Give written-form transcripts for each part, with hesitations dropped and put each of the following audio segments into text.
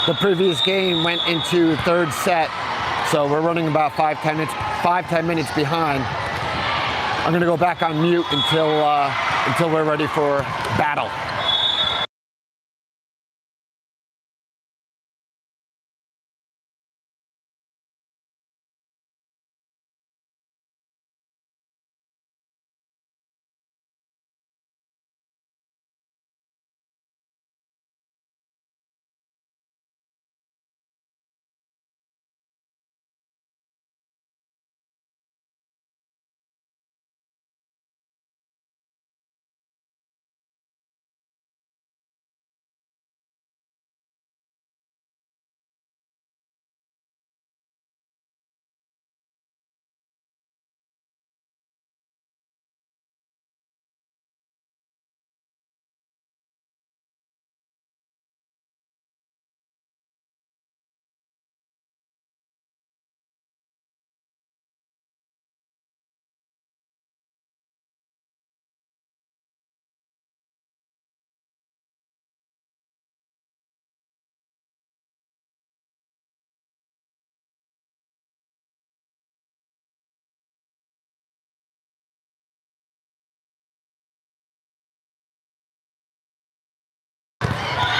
The previous game went into third set, so we're running about 5-10 minutes behind. I'm gonna go back on mute until we're ready for battle.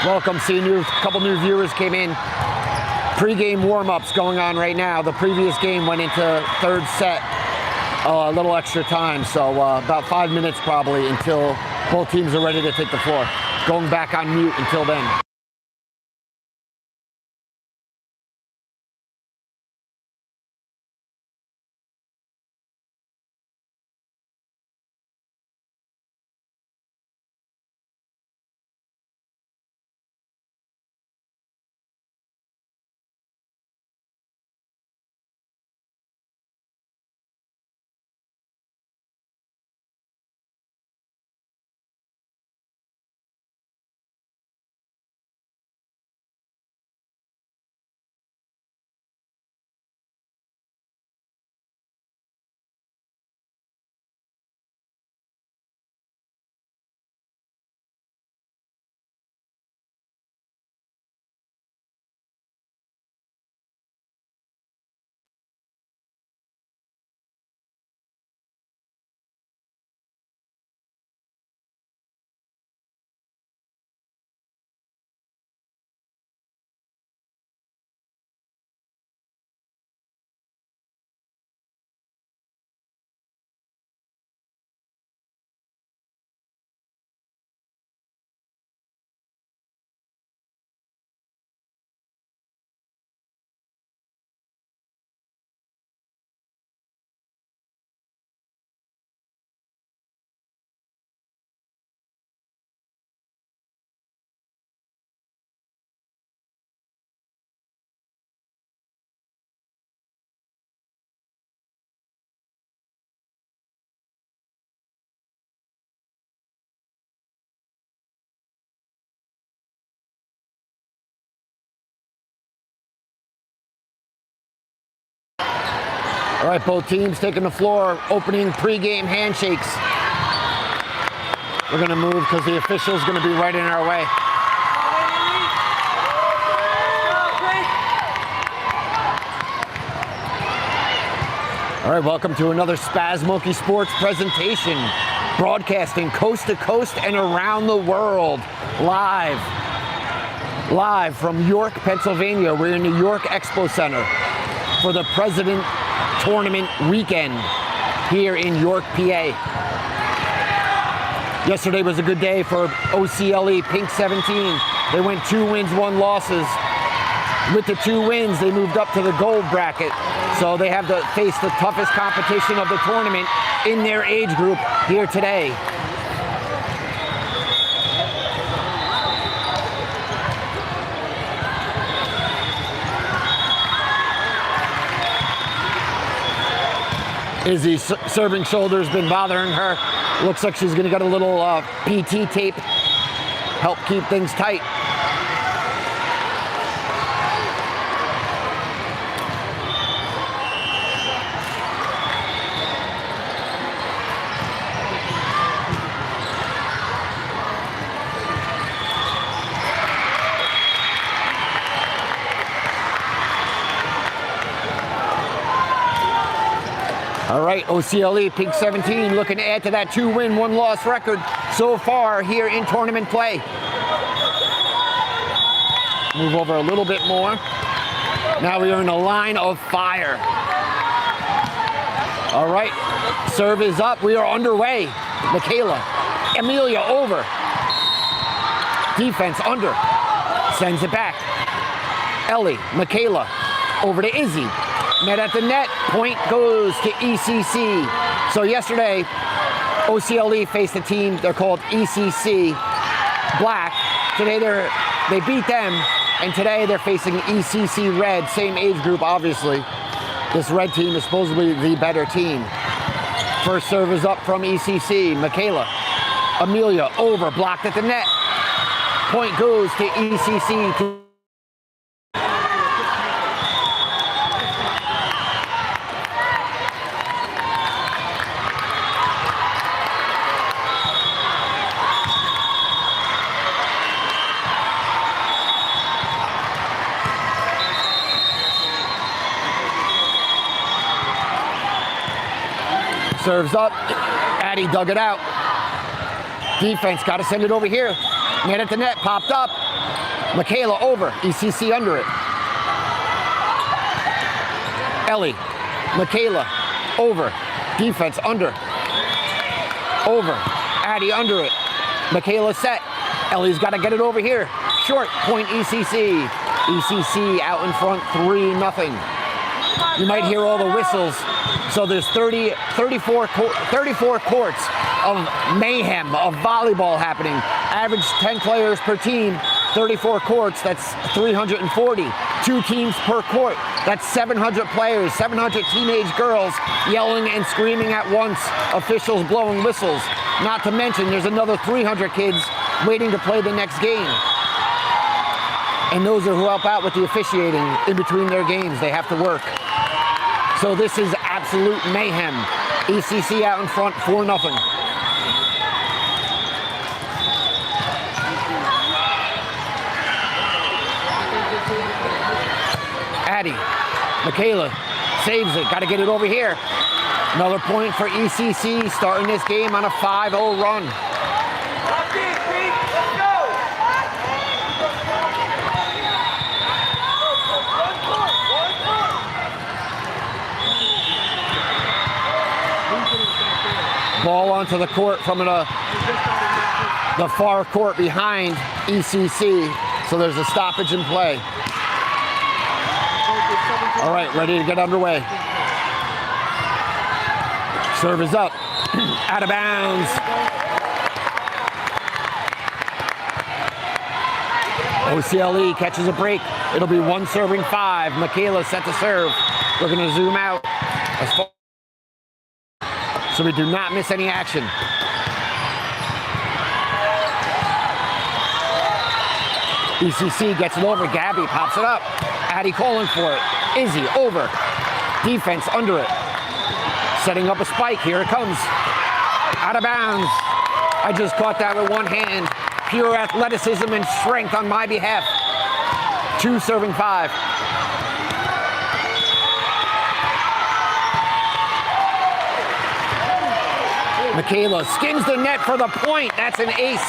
Welcome, see a couple new viewers came in. Pre-game warm-ups going on right now. The previous game went into third set, a little extra time, so about 5 minutes probably until both teams are ready to take the floor. Going back on mute until then. All right, both teams taking the floor, opening pregame handshakes. We're gonna move because the official's gonna be right in our way. All right, welcome to another Spaz Monkey Sports presentation, broadcasting coast to coast and around the world, live from York, Pennsylvania. We're in the York Expo Center for the President Tournament weekend here in York, PA. Yesterday was a good day for OCLE Pink 17. They went 2 wins, 1 losses. With the 2 wins, they moved up to the gold bracket. So they have to face the toughest competition of the tournament in their age group here today. Izzy's serving shoulder's been bothering her. Looks like she's gonna get a little PT tape, help keep things tight. All right, OCLE, Pink 17, looking to add to that 2-win, 1-loss record so far here in tournament play. Move over a little bit more. Now we are in a line of fire. All right, serve is up. We are underway. Michaela, Amelia over. Defense under. Sends it back. Ellie, Michaela, over to Izzy. Met at the net. Point goes to ECC. So yesterday, OCLE faced a team. They're called ECC Black. Today they beat them, and today they're facing ECC Red. Same age group, obviously. This red team is supposedly the better team. First serve is up from ECC. Michaela, Amelia over, blocked at the net. Point goes to ECC. Serves up. Addie dug it out. Defense got to send it over here. Net at the net, popped up. Michaela over. ECC under it. Ellie, Michaela over. Defense under. Over. Addie under it. Michaela set. Ellie's got to get it over here. Short. Point ECC. ECC out in front 3-0. You might hear all the whistles. So there's 34 courts of mayhem, of volleyball happening. Average 10 players per team, 34 courts, that's 340. 2 teams per court, that's 700 players, 700 teenage girls yelling and screaming at once, officials blowing whistles. Not to mention there's another 300 kids waiting to play the next game. And those are who help out with the officiating in between their games. They have to work. So this is absolute mayhem. ECC out in front, 4-0. Addie, Michaela saves it. Got to get it over here. Another point for ECC, starting this game on a 5-0 run. Ball onto the court from the far court behind ECC, so there's a stoppage in play. All right, ready to get underway. Serve is up, out of bounds. OCLE catches a break. It'll be 1-5. Michaela set to serve. We're gonna zoom out as far so we do not miss any action. ECC gets it over. Gabby pops it up. Addie calling for it. Izzy over. Defense under it. Setting up a spike. Here it comes. Out of bounds. I just caught that with one hand. Pure athleticism and strength on my behalf. 2-5. Michaela skins the net for the point. That's an ace.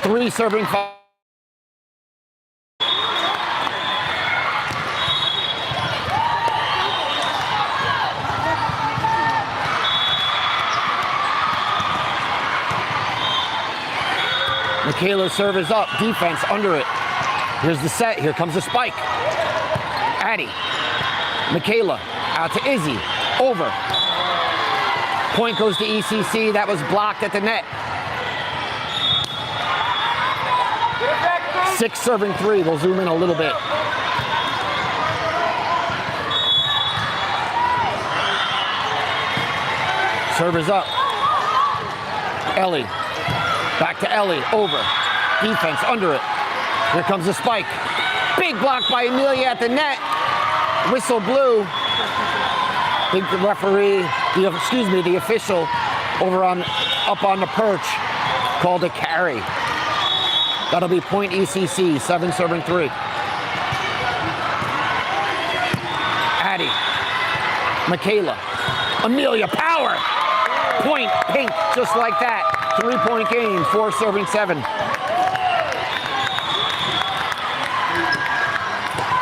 3-5. Michaela's serve is up. Defense under it. Here's the set. Here comes the spike. Addie. Michaela out to Izzy. Over. Point goes to ECC. That was blocked at the net. 6-3. We'll zoom in a little bit. Serve is up. Ellie. Back to Ellie. Over. Defense under it. Here comes the spike. Big block by Amelia at the net. Whistle blew. I think the referee, the official up on the perch called a carry. That'll be point ECC, 7-3. Addie, Michaela, Amelia Power. Point, Pink, just like that. 3-point game, 4 serving 7.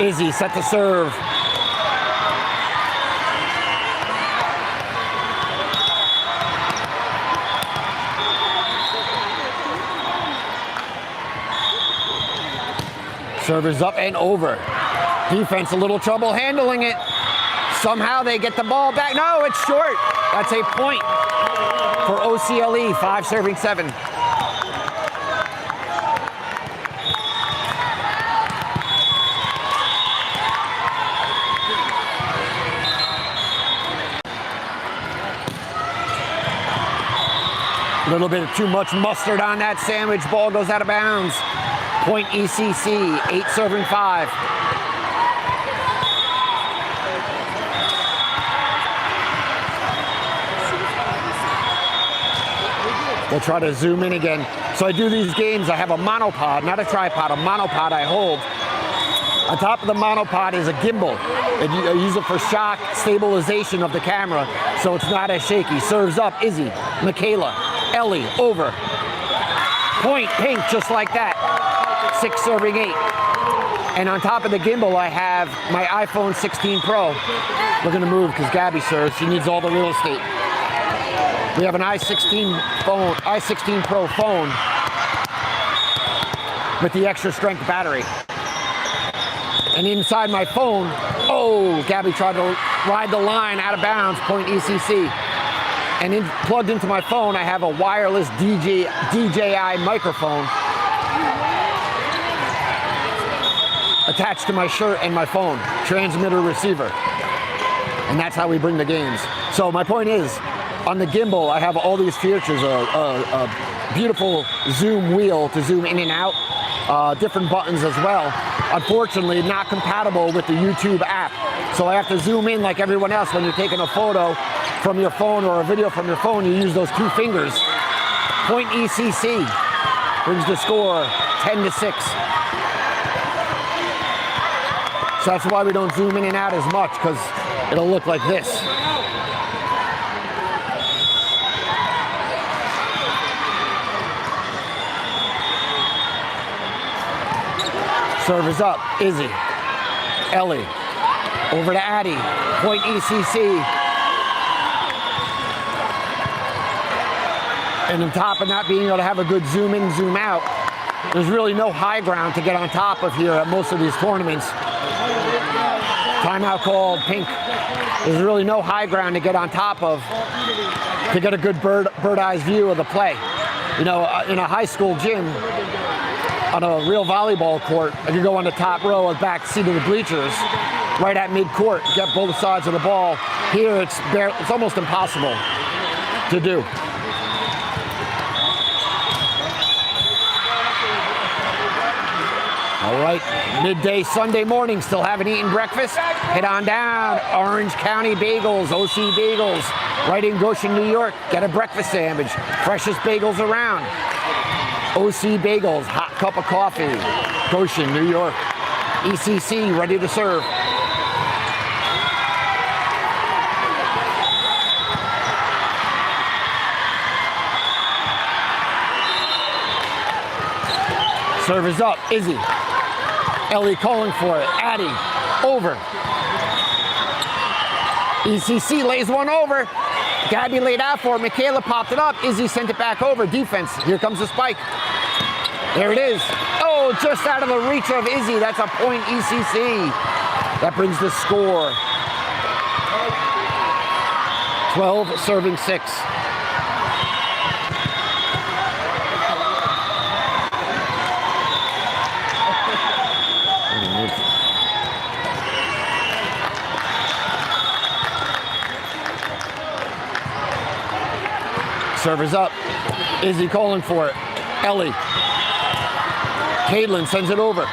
Izzy set to serve. Serve is up and over. Defense a little trouble handling it. Somehow they get the ball back. No, it's short. That's a point for OCLE, 5 serving 7. A little bit of too much mustard on that sandwich. Ball goes out of bounds. Point ECC, 8 serving 5. We'll try to zoom in again. So I do these games, I have a monopod, not a tripod, a monopod I hold. On top of the monopod is a gimbal. I use it for shock stabilization of the camera so it's not as shaky. Serves up, Izzy, Michaela, Ellie, over. Point, Pink, just like that. 6 serving 8. And on top of the gimbal, I have my iPhone 16 Pro. We're gonna move because Gabby serves. She needs all the real estate. We have an i16 Pro phone with the extra strength battery. And inside my phone, oh, Gabby tried to ride the line out of bounds, point ECC. And plugged into my phone, I have a wireless DJI microphone attached to my shirt and my phone, transmitter receiver. And that's how we bring the games. So my point is, on the gimbal, I have all these features, a beautiful zoom wheel to zoom in and out, different buttons as well. Unfortunately, not compatible with the YouTube app. So I have to zoom in like everyone else. When you're taking a photo from your phone or a video from your phone, you use those 2 fingers. Point ECC brings the score 10-6. So that's why we don't zoom in and out as much, because it'll look like this. Serve is up, Izzy, Ellie, over to Addie, point ECC. And on top of not being able to have a good zoom in, zoom out, there's really no high ground to get on top of here at most of these tournaments. Timeout called, Pink. There's really no high ground to get on top of to get a good bird-eyes view of the play. You know, in a high school gym, on a real volleyball court, I could go on the top row of back seat of the bleachers, right at mid-court, get both sides of the ball. Here, it's almost impossible to do. All right, midday Sunday morning, still haven't eaten breakfast? Head on down, Orange County Bagels, OC Bagels, right in Goshen, New York. Get a breakfast sandwich, freshest bagels around. OC Bagels, hot cup of coffee, Goshen, New York. ECC, ready to serve. Serve is up, Izzy. Ellie calling for it, Addie, over. ECC lays one over. Gabby laid out for it, Michaela popped it up, Izzy sent it back over, defense, here comes the spike. There it is. Oh, just out of the reach of Izzy, that's a point ECC. That brings the score. 12 serving 6. Server's up. Izzy calling for it. Ellie. Caitlin sends it over.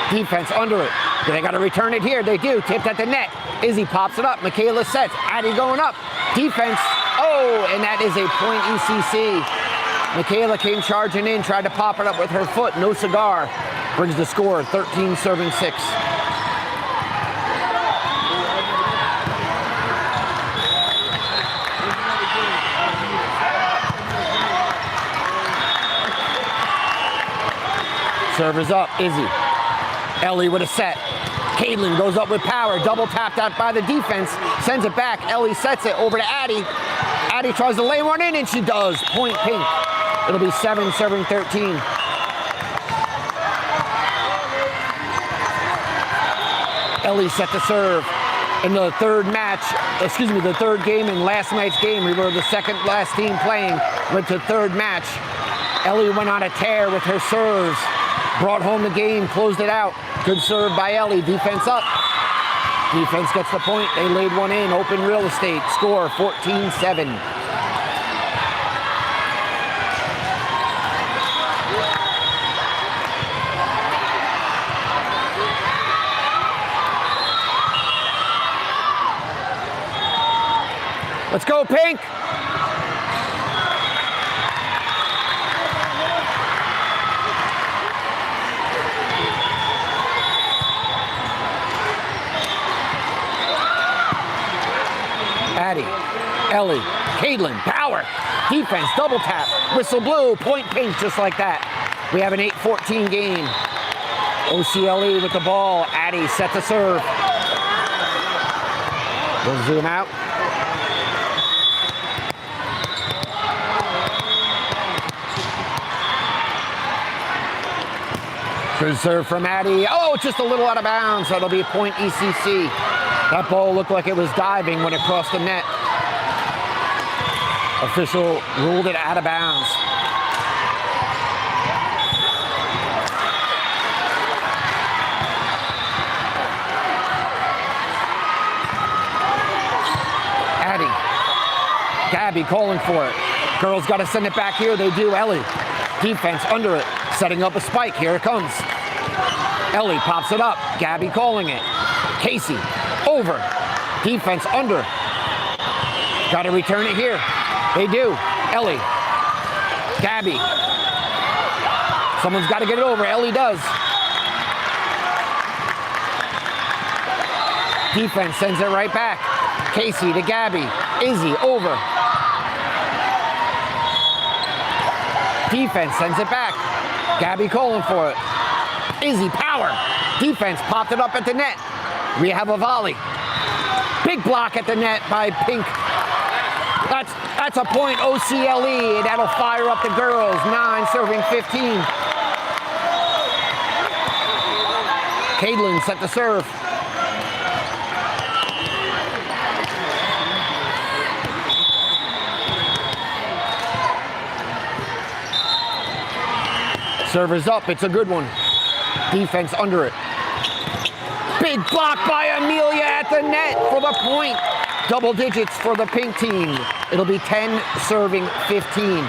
Defense under it. They got to return it here. They do. Tipped at the net. Izzy pops it up. Michaela sets. Addie going up. Defense. Oh, and that is a point ECC. Michaela came charging in, tried to pop it up with her foot. No cigar. Brings the score 13 serving 6. Serve is up, Izzy. Ellie with a set. Caitlin goes up with power, double tapped out by the defense, sends it back. Ellie sets it over to Addie. Addie tries to lay one in, and she does. Point Pink. It'll be 7 serving 13. Ellie set to serve. In the third game in last night's game, we were the second last team playing, went to third match. Ellie went on a tear with her serves, brought home the game, closed it out. Good serve by Ellie, defense up. Defense gets the point, they laid one in, open real estate, score 14-7. Let's go, Pink! Addie, Ellie, Caitlin, power, defense, double tap, whistle blue, point Pink, just like that. We have an 8-14 game. OCLE with the ball, Addie set to serve. We'll zoom out. Good serve from Addie. Oh, just a little out of bounds. That'll be a point ECC. That ball looked like it was diving when it crossed the net. Official ruled it out of bounds. Addie. Gabby calling for it. Girls got to send it back here. They do. Ellie. Defense under it. Setting up a spike. Here it comes. Ellie pops it up. Gabby calling it. Casey. Over. Defense under. Got to return it here. They do. Ellie. Gabby. Someone's got to get it over. Ellie does. Defense sends it right back. Casey to Gabby. Izzy over. Defense sends it back. Gabby calling for it. Izzy power. Defense popped it up at the net. We have a volley. Big block at the net by Pink. That's a point OCLE. That'll fire up the girls. 9 serving 15. Caitlin set to serve. Server's up, it's a good one. Defense under it. Big block by Amelia at the net for the point. Double digits for the Pink team. It'll be 10 serving 15.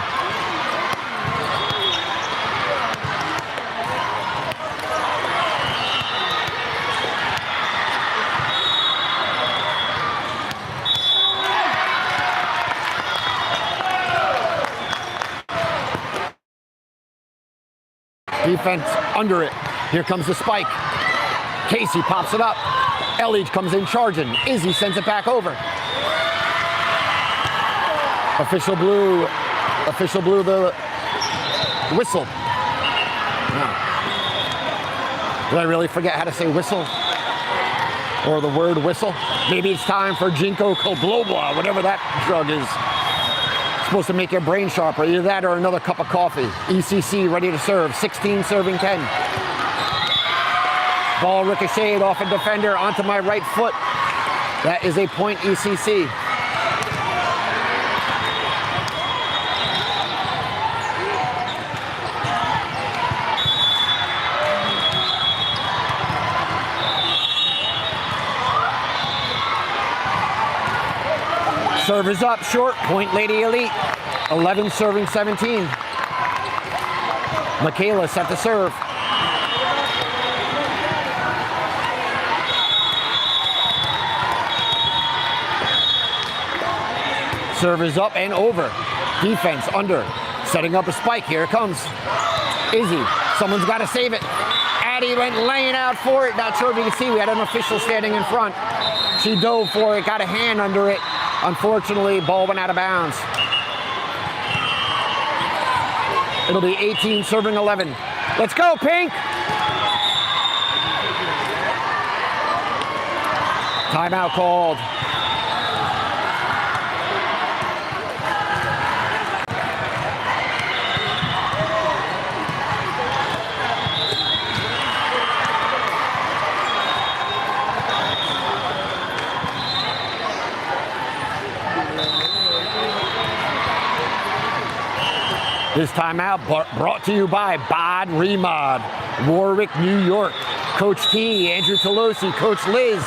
Defense under it. Here comes the spike. Casey pops it up. Ellie comes in charging. Izzy sends it back over. Official blew the whistle. No. Did I really forget how to say whistle? Or the word whistle? Maybe it's time for Ginkgo biloba, whatever that drug is. Supposed to make your brain sharper. Either that or another cup of coffee. ECC ready to serve. 16 serving 10. Ball ricocheted off a defender onto my right foot. That is a point ECC. Serve is up, short, point Lady Elite. 11 serving 17. Michaela set to serve. Serve is up and over. Defense under. Setting up a spike. Here it comes. Izzy. Someone's got to save it. Addie went laying out for it. Not sure if you can see. We had an official standing in front. She dove for it. Got a hand under it. Unfortunately, ball went out of bounds. It'll be 18 serving 11. Let's go, Pink! Timeout called. This timeout brought to you by Bod Remod, Warwick, New York. Coach T, Andrew Tolosi, Coach Liz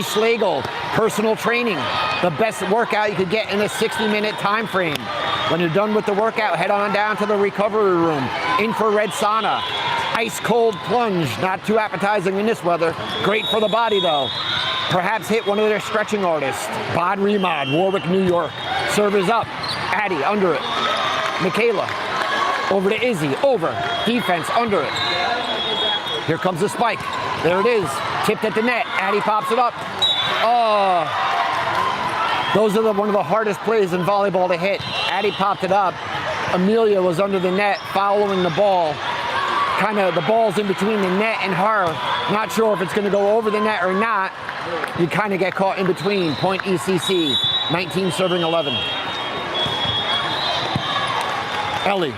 Schlegel, personal training. The best workout you could get in a 60-minute time frame. When you're done with the workout, head on down to the recovery room. Infrared sauna, ice cold plunge, not too appetizing in this weather. Great for the body though. Perhaps hit one of their stretching artists. Bod Remod, Warwick, New York. Serve is up. Addie under it. Michaela. Over to Izzy, over, defense under it. Here comes the spike. There it is, tipped at the net. Addie pops it up. Oh, those are one of the hardest plays in volleyball to hit. Addie popped it up. Amelia was under the net, following the ball. Kind of the ball's in between the net and her. Not sure if it's going to go over the net or not. You kind of get caught in between. Point ECC, 19 serving 11. Ellie.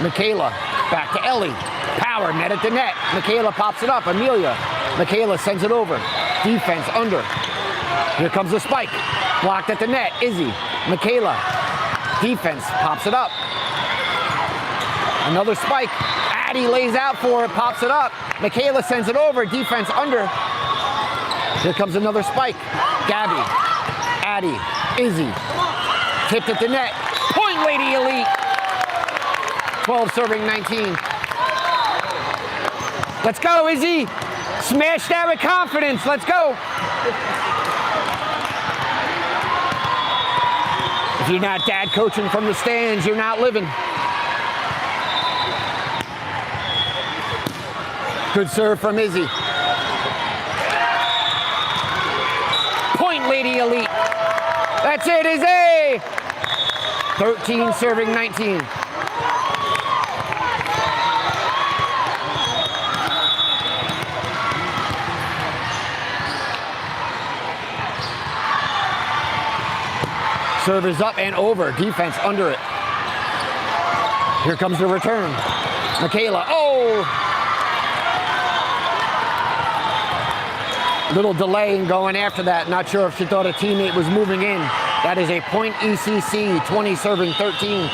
Michaela, back to Ellie. Power, net at the net. Michaela pops it up. Amelia. Michaela sends it over. Defense under. Here comes the spike. Blocked at the net. Izzy. Michaela. Defense pops it up. Another spike. Addie lays out for it, pops it up. Michaela sends it over. Defense under. Here comes another spike. Gabby. Addie. Izzy. Tipped at the net. Point Lady Elite. 12 serving 19. Let's go, Izzy. Smash that with confidence. Let's go. If you're not dad coaching from the stands, you're not living. Good serve from Izzy. Point Lady Elite. That's it, Izzy. 13 serving 19. Serve is up and over. Defense under it. Here comes the return. Michaela. Oh! Little delay in going after that. Not sure if she thought a teammate was moving in. That is a point ECC, 20 serving 13.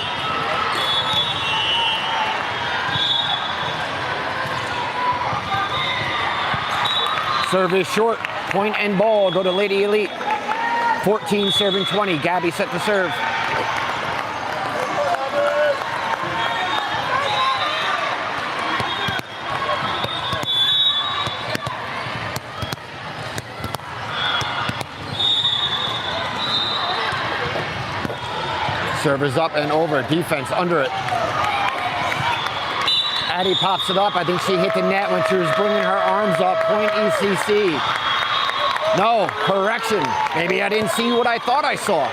Serve is short. Point and ball go to Lady Elite. 14 serving 20. Gabby set to serve. Serve is up and over. Defense under it. Addie pops it up. I think she hit the net when she was bringing her arms up. Point ECC. No, correction. Maybe I didn't see what I thought I saw.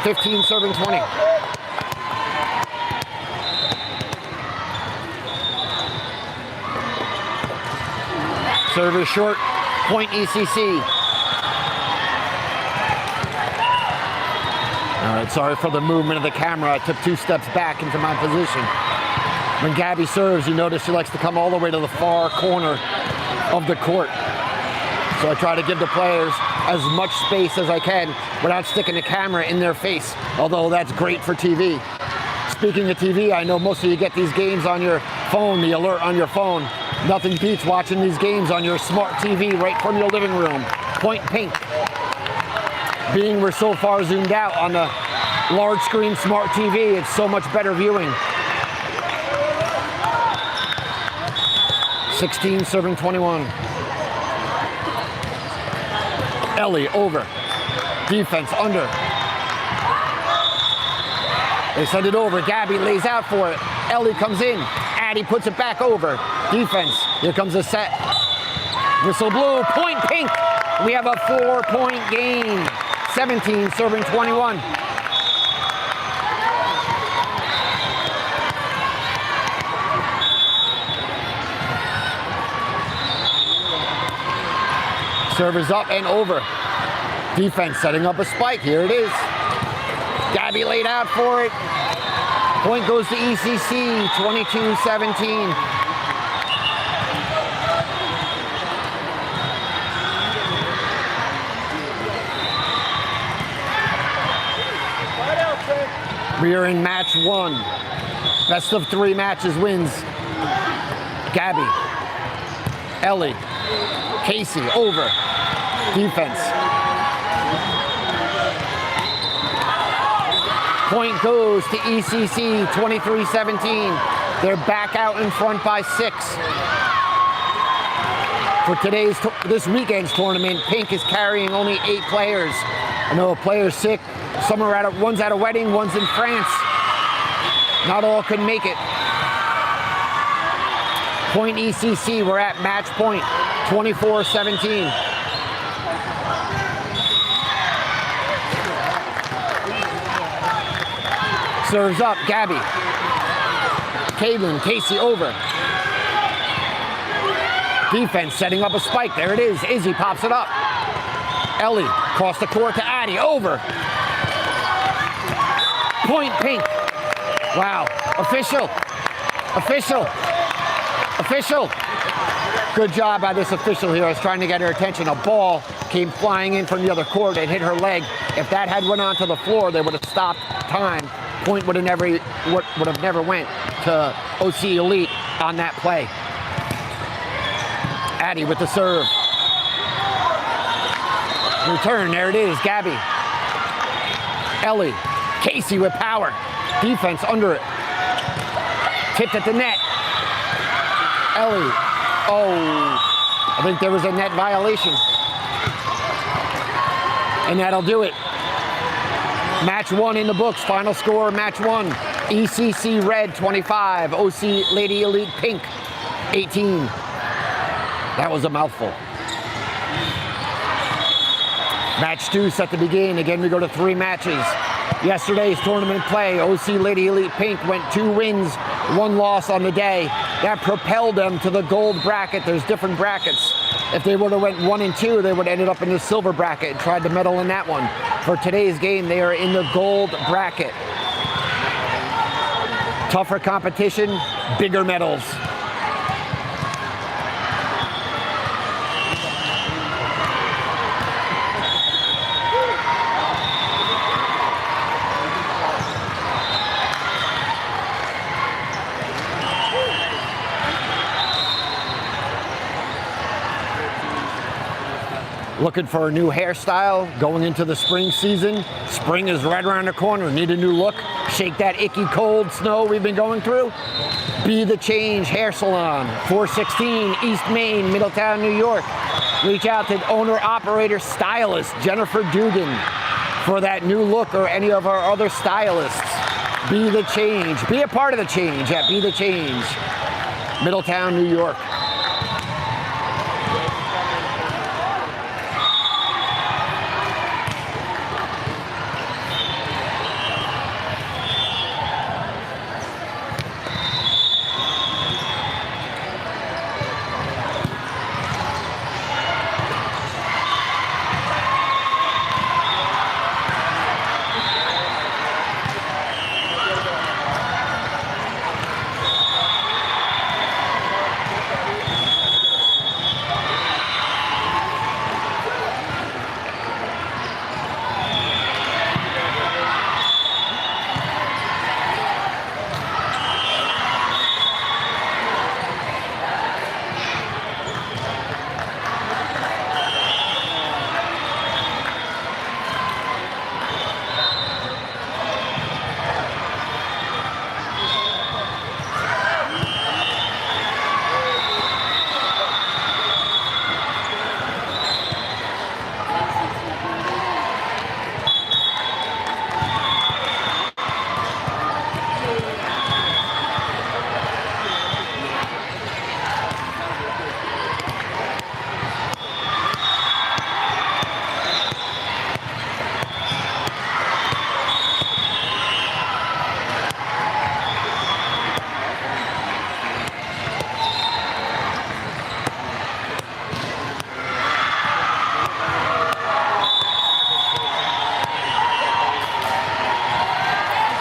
15 serving 20. Serve is short. Point ECC. All right, sorry for the movement of the camera. I took 2 steps back into my position. When Gabby serves, you notice she likes to come all the way to the far corner of the court. So I try to give the players as much space as I can without sticking the camera in their face, although that's great for TV. Speaking of TV, I know most of you get these games on your phone, the alert on your phone. Nothing beats watching these games on your smart TV right from your living room. Point pink. Being we're so far zoomed out on the large screen smart TV, it's so much better viewing. 16 serving 21. Ellie over. Defense under. They send it over. Gabby lays out for it. Ellie comes in. Addie puts it back over. Defense. Here comes a set. Whistle blue. Point pink. We have a 4-point game. 17 serving 21. Serve is up and over. Defense setting up a spike. Here it is. Gabby laid out for it. Point goes to ECC, 22-17. We are in match 1. Best of 3 matches wins. Gabby, Ellie, Casey, over. Defense. Point goes to ECC, 23-17. They're back out in front by 6. For this weekend's tournament, Pink is carrying only 8 players. I know a player's sick. Some are one's at a wedding, one's in France. Not all could make it. Point ECC, we're at match point, 24-17. Serves up, Gabby. Caitlin, Casey, over. Defense setting up a spike. There it is. Izzy pops it up. Ellie, across the court to Addie, over. Point Pink. Wow. Official. Official. Official. Good job by this official here. I was trying to get her attention. A ball came flying in from the other court. It hit her leg. If that had went onto the floor, they would have stopped time. Point would have never went to OC Elite on that play. Addie with the serve. Return, there it is, Gabby. Ellie, Casey with power. Defense under it. Tipped at the net. Ellie, I think there was a net violation. And that'll do it. Match 1 in the books. Final score, match 1. ECC Red 25, OC Lady Elite Pink 18. That was a mouthful. Match 2 set to begin. Again, we go to 3 matches. Yesterday's tournament play, OC Lady Elite Pink went 2 wins, 1 loss on the day. That propelled them to the gold bracket. There's different brackets. If they would have went 1 and 2, they would have ended up in the silver bracket and tried to medal in that one. For today's game, they are in the gold bracket. Tougher competition, bigger medals. Looking for a new hairstyle going into the spring season. Spring is right around the corner. Need a new look? Shake that icky cold snow we've been going through? Be the Change Hair Salon, 416 East Main, Middletown, New York. Reach out to owner-operator stylist Jennifer Dugan for that new look or any of our other stylists. Be the Change. Be a part of the change at Be the Change, Middletown, New York.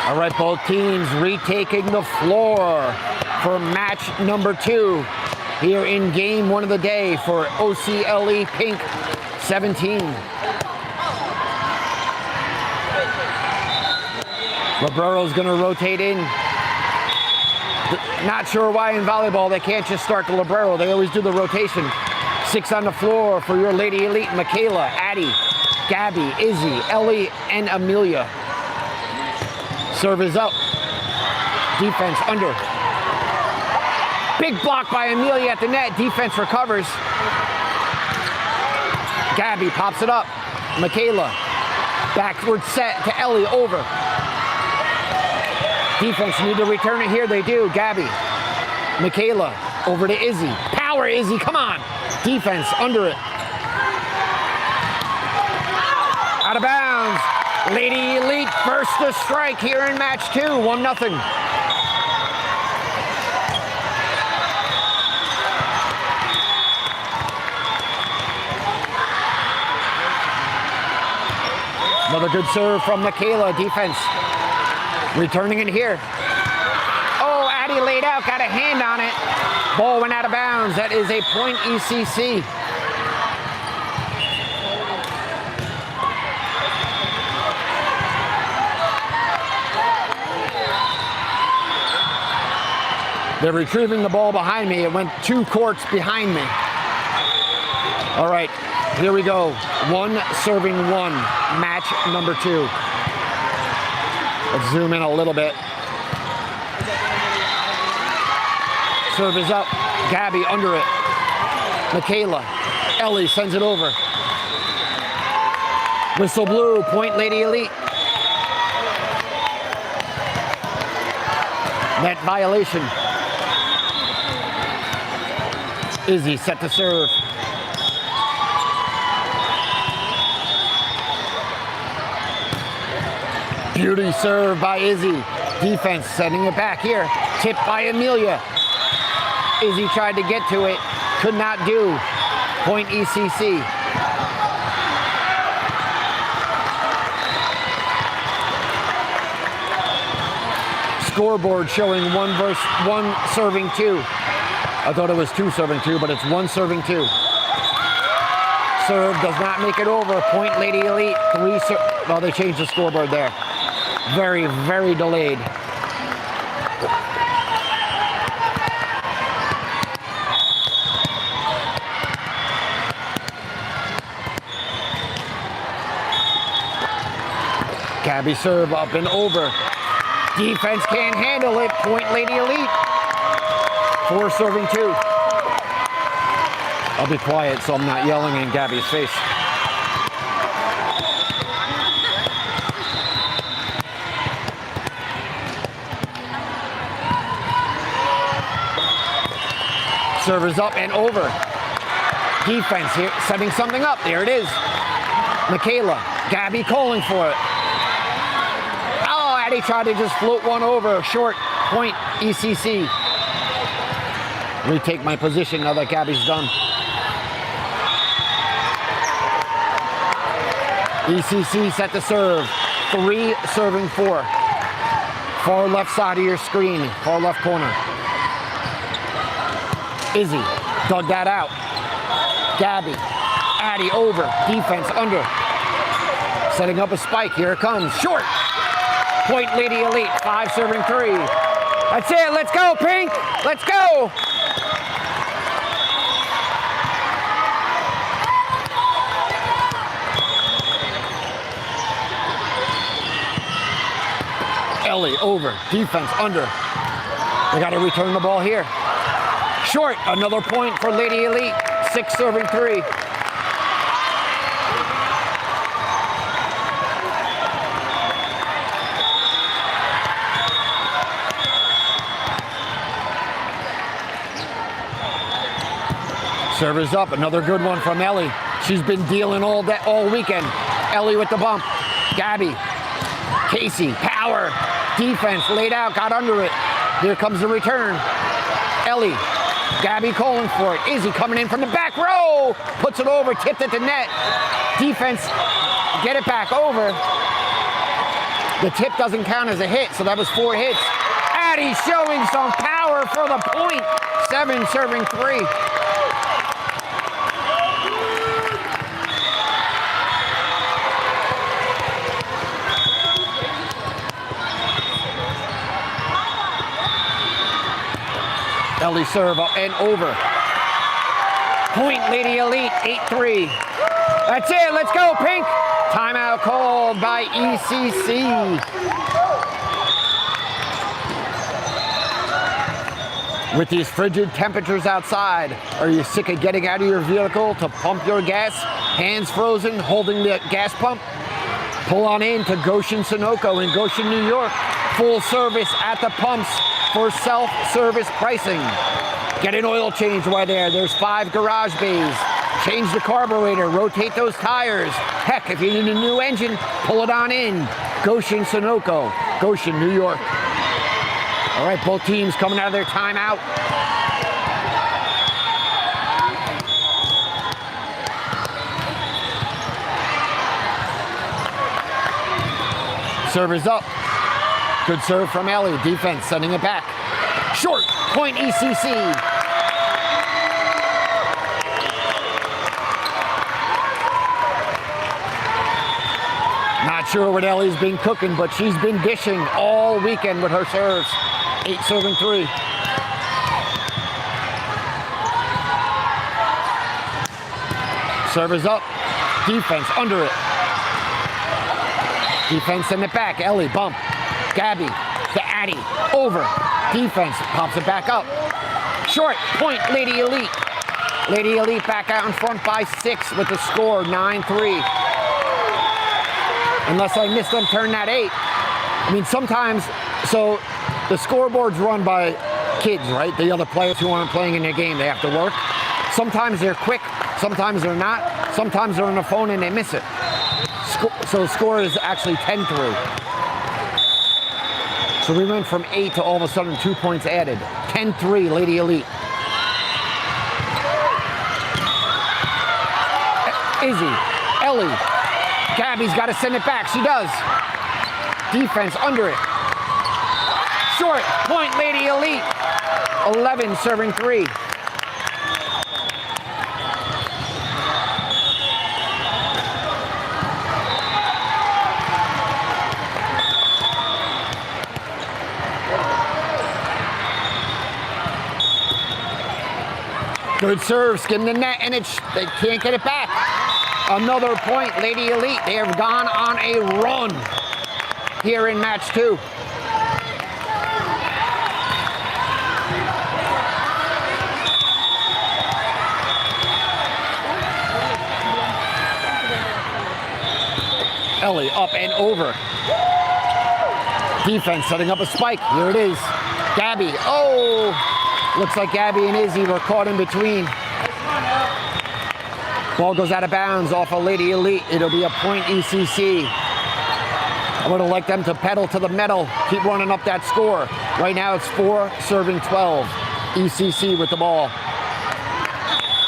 All right, both teams retaking the floor for match number 2 here in game 1 of the day for OCLE Pink 17. Librero's going to rotate in. Not sure why in volleyball they can't just start the libero. They always do the rotation. 6 on the floor for your Lady Elite: Michaela, Addie, Gabby, Izzy, Ellie, and Amelia. Serve is up. Defense under. Big block by Amelia at the net. Defense recovers. Gabby pops it up. Michaela, backward set to Ellie, over. Defense need to return it here. They do. Gabby, Michaela, over to Izzy. Power, Izzy, come on. Defense under it. Out of bounds. Lady Elite first to strike here in match 2, 1-0. Another good serve from Michaela. Defense returning it here. Oh, Addie laid out, got a hand on it. Ball went out of bounds. That is a point ECC. They're retrieving the ball behind me. It went 2 courts behind me. All right, here we go. 1 serving 1, match number 2. Let's zoom in a little bit. Serve is up. Gabby under it. Michaela. Ellie sends it over. Whistle blue, point Lady Elite. Net violation. Izzy set to serve. Beauty serve by Izzy. Defense sending it back here. Tipped by Amelia. Izzy tried to get to it. Could not do. Point ECC. Scoreboard showing 1 serving 2. I thought it was 2 serving 2, but it's 1 serving 2. Serve does not make it over. Point Lady Elite. 3 well, they changed the scoreboard there. Very, very delayed. Gabby serve up and over. Defense can't handle it. Point Lady Elite. 4 serving 2. I'll be quiet so I'm not yelling in Gabby's face. Servers up and over. Defense here, setting something up. There it is. Michaela. Gabby calling for it. Oh, Addie tried to just float one over. Short. Point ECC. Retake my position now that Gabby's done. ECC set to serve. 3 serving 4. Far left side of your screen. Far left corner. Izzy dug that out. Gabby. Addie over. Defense under. Setting up a spike. Here it comes. Short. Point Lady Elite. 5 serving 3. That's it. Let's go, Pink. Let's go. Ellie over. Defense under. They got to return the ball here. Short. Another point for Lady Elite. 6 serving 3. Servers up. Another good one from Ellie. She's been dealing all weekend. Ellie with the bump. Gabby. Casey. Power. Defense laid out. Got under it. Here comes the return. Ellie. Gabby calling for it. Izzy coming in from the back row. Puts it over. Tipped at the net. Defense. Get it back over. The tip doesn't count as a hit, so that was 4 hits. Addie showing some power for the point. 7 serving 3. Ellie serve up and over. Point, Lady Elite, 8-3. That's it, let's go, Pink. Timeout called by ECC. With these frigid temperatures outside, are you sick of getting out of your vehicle to pump your gas? Hands frozen, holding the gas pump? Pull on in to Goshen Sunoco in Goshen, New York. Full service at the pumps for self-service pricing. Get an oil change while there. There's 5 garage bays. Change the carburetor, rotate those tires. Heck, if you need a new engine, pull it on in. Goshen Sunoco, Goshen, New York. All right, both teams coming out of their timeout. Serve is up. Good serve from Ellie. Defense sending it back. Short, point ECC. Not sure what Ellie's been cooking, but she's been dishing all weekend with her serves. 8 serving 3. Serve is up. Defense under it. Defense send it back. Ellie bump. Gabby to Addie. Over. Defense pops it back up. Short. Point. Lady Elite. Lady Elite back out in front by 6 with the score 9-3. Unless I missed them turn that 8. I mean, sometimes, so the scoreboard's run by kids, right? The other players who aren't playing in their game, they have to work. Sometimes they're quick, sometimes they're not. Sometimes they're on the phone and they miss it. So the score is actually 10-3. So we went from 8 to all of a sudden 2 points added. 10-3, Lady Elite. Izzy, Ellie, Gabby's got to send it back. She does. Defense under it. Short, point, Lady Elite. 11 serving 3. Good serve, skim the net, and they can't get it back. Another point, Lady Elite. They have gone on a run here in match 2. Ellie up and over. Defense setting up a spike. Here it is. Gabby. Oh! Looks like Gabby and Izzy were caught in between. Ball goes out of bounds off of Lady Elite. It'll be a point ECC. I would have liked them to pedal to the metal, keep running up that score. Right now it's 4 serving 12. ECC with the ball.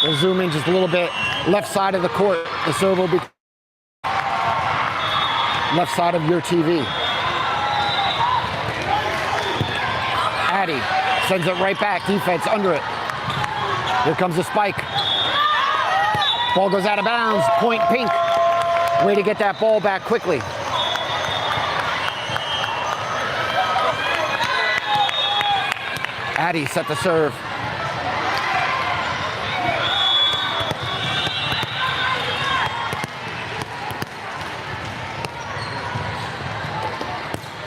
We'll zoom in just a little bit. Left side of the court. The serve will be left side of your TV. Addie sends it right back. Defense under it. Here comes the spike. Ball goes out of bounds. Point Pink. Way to get that ball back quickly. Addie set the serve.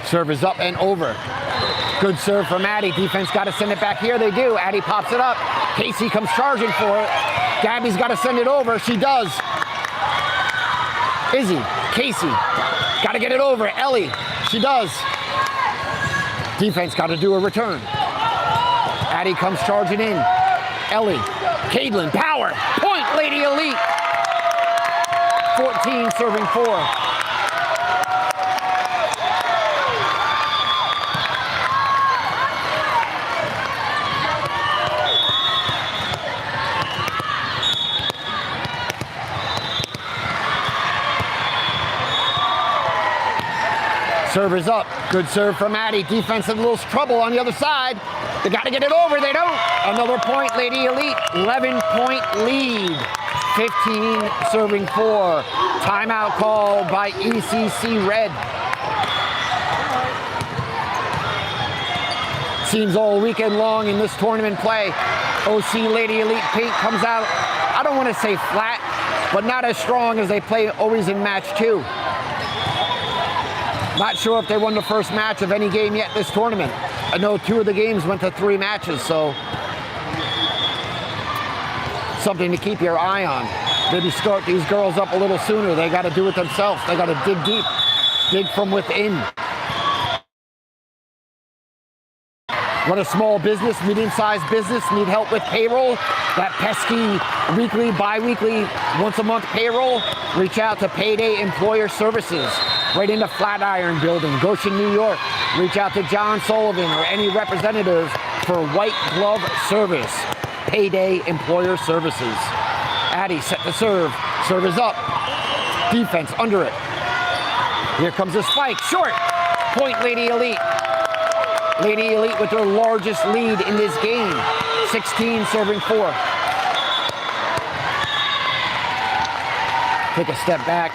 Serve is up and over. Good serve from Addie. Defense got to send it back here. They do. Addie pops it up. Casey comes charging for it. Gabby's got to send it over. She does. Izzy, Casey, got to get it over. Ellie, she does. Defense got to do a return. Addie comes charging in. Ellie, Caitlin, power. Point, Lady Elite. 14 serving 4. Serve is up. Good serve from Addie. Defense in a little trouble on the other side. They got to get it over. They don't. Another point, Lady Elite. 11-point lead. 15 serving 4. Timeout call by ECC Red. Seems all weekend long in this tournament play. OC Lady Elite Pink comes out, I don't want to say flat, but not as strong as they play always in match 2. Not sure if they won the first match of any game yet this tournament. I know 2 of the games went to 3 matches, so something to keep your eye on. Maybe start these girls up a little sooner. They got to do it themselves. They got to dig deep, dig from within. Run a small business, medium-sized business, need help with payroll, that pesky weekly, bi-weekly, once-a-month payroll, reach out to Payday Employer Services, right in the Flatiron Building, Goshen, New York. Reach out to John Sullivan or any representatives for white glove service. Payday Employer Services. Addie set to serve. Serve is up. Defense under it. Here comes a spike. Short. Point Lady Elite. Lady Elite with their largest lead in this game. 16 serving 4. Take a step back.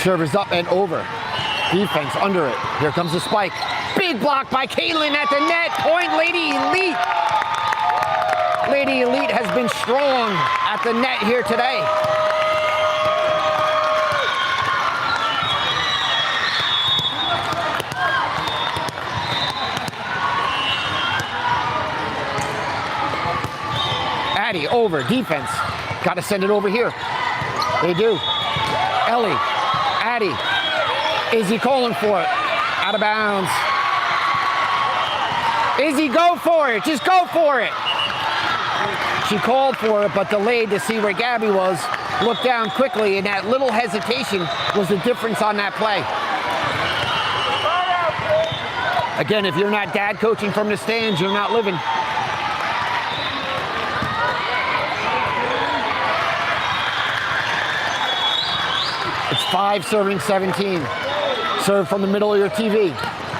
Serve is up and over. Defense under it. Here comes the spike. Big block by Caitlin at the net. Point Lady Elite. Lady Elite has been strong at the net here today. Addie over, defense. Got to send it over here. They do. Ellie, Addie, Izzy calling for it. Out of bounds. Izzy, go for it. Just go for it. She called for it, but delayed to see where Gabby was. Looked down quickly, and that little hesitation was the difference on that play. Again, if you're not dad coaching from the stands, you're not living. It's 5 serving 17. Serve from the middle of your TV.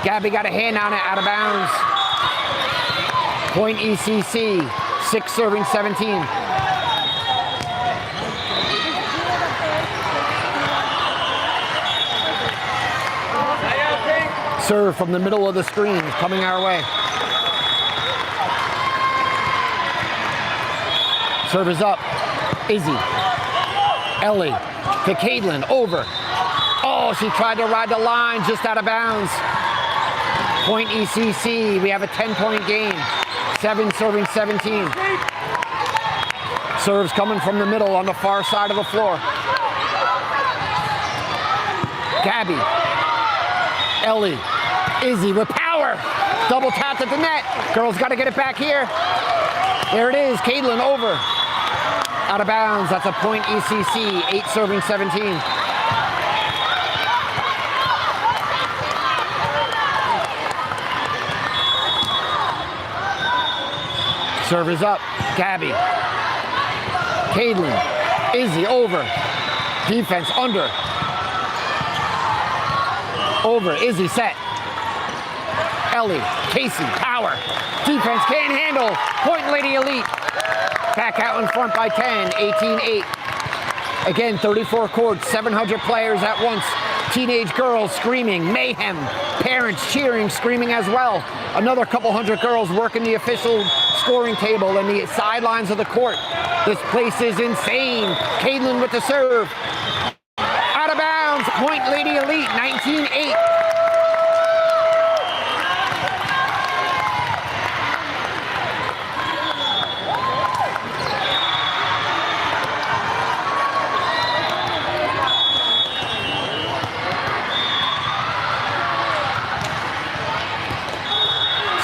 Gabby got a hand on it, out of bounds. Point ECC. 6 serving 17. Serve from the middle of the screen coming our way. Serve is up. Izzy. Ellie to Caitlin. Over. Oh, she tried to ride the line, just out of bounds. Point ECC. We have a 10-point game. 7 serving 17. Serves coming from the middle on the far side of the floor. Gabby. Ellie. Izzy with power. Double tapped at the net. Girls got to get it back here. There it is. Caitlin over. Out of bounds. That's a point ECC. 8 serving 17. Serve is up. Gabby. Caitlin. Izzy over. Defense under. Over. Izzy set. Ellie. Casey. Power. Defense can't handle. Point Lady Elite. Back out in front by 10. 18-8. Again, 34 courts. 700 players at once. Teenage girls screaming. Mayhem. Parents cheering, screaming as well. Another couple hundred girls working the official scoring table and the sidelines of the court. This place is insane. Caitlin with the serve. Out of bounds. Point Lady Elite. 19-8.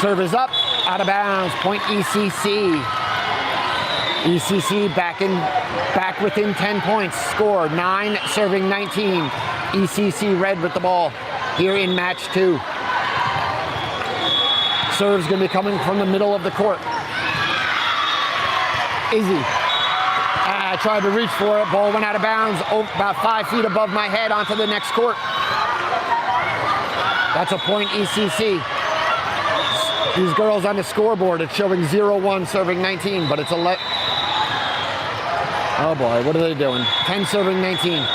Serve is up, out of bounds, point ECC. ECC back within 10 points, score 9 serving 19. ECC Red with the ball here in match 2. Serve's going to be coming from the middle of the court. Izzy. I tried to reach for it. Ball went out of bounds about 5 feet above my head onto the next court. That's a point ECC. These girls on the scoreboard, it's showing 0-1 serving 19, but it's oh boy, what are they doing? 10 serving 19.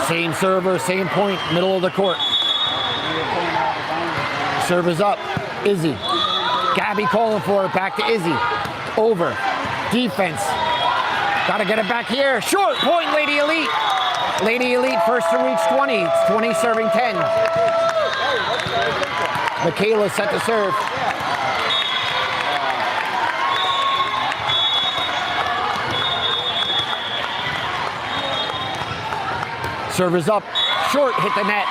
Same server, same point, middle of the court. Serve is up, Izzy. Gabby calling for it, back to Izzy. Over, defense. Gotta get it back here. Short point, Lady Elite. Lady Elite first to reach 20. It's 20 serving 10. Michaela set to serve. Serve is up. Short, hit the net.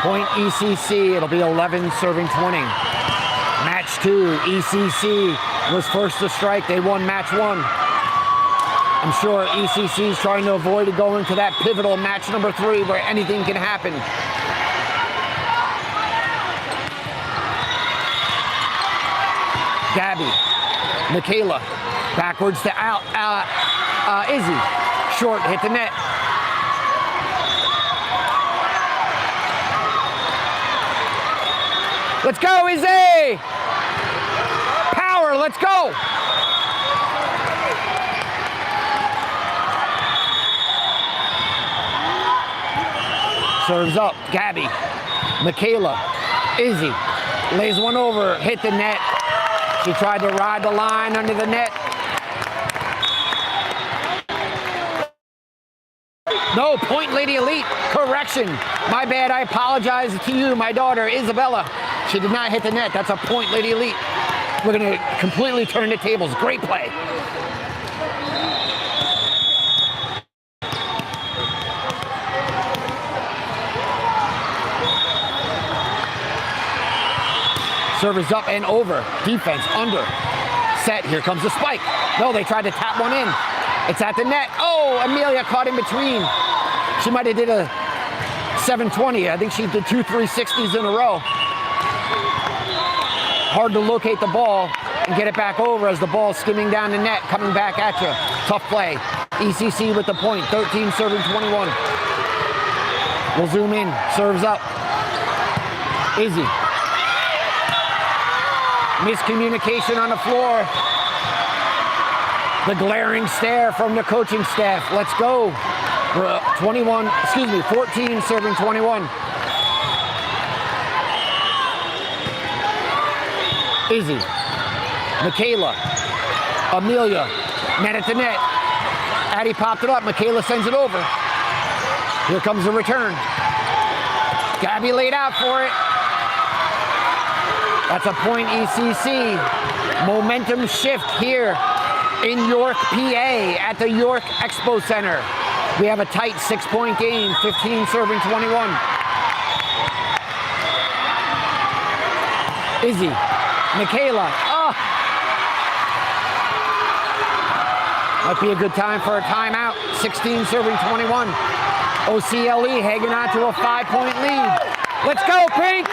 Point ECC. It'll be 11 serving 20. Match 2. ECC was first to strike. They won match 1. I'm sure ECC is trying to avoid going to that pivotal match number 3 where anything can happen. Gabby, Michaela, backwards to Izzy. Short, hit the net. Let's go, Izzy! Power, let's go! Serves up, Gabby, Michaela, Izzy, lays one over, hit the net. She tried to ride the line under the net. No, point Lady Elite, correction. My bad, I apologize to you, my daughter, Isabella. She did not hit the net, that's a point Lady Elite. We're gonna completely turn the tables, great play. Serve is up and over. Defense under. Set. Here comes the spike. No, they tried to tap one in. It's at the net. Oh, Amelia caught in between. She might have did a 720. I think she did 2 360s in a row. Hard to locate the ball and get it back over as the ball skimming down the net, coming back at you. Tough play. ECC with the point. 13 serving 21. We'll zoom in. Serves up. Izzy. Miscommunication on the floor. The glaring stare from the coaching staff. Let's go. 14 serving 21. Izzy, Michaela, Amelia, net at the net. Addie popped it up, Michaela sends it over. Here comes the return. Gabby laid out for it. That's a point ECC. Momentum shift here in York, PA at the York Expo Center. We have a tight 6-point game, 15 serving 21. Izzy, Michaela, might be a good time for a timeout. 16 serving 21. OCLE hanging on to a 5-point lead. Let's go, Pink!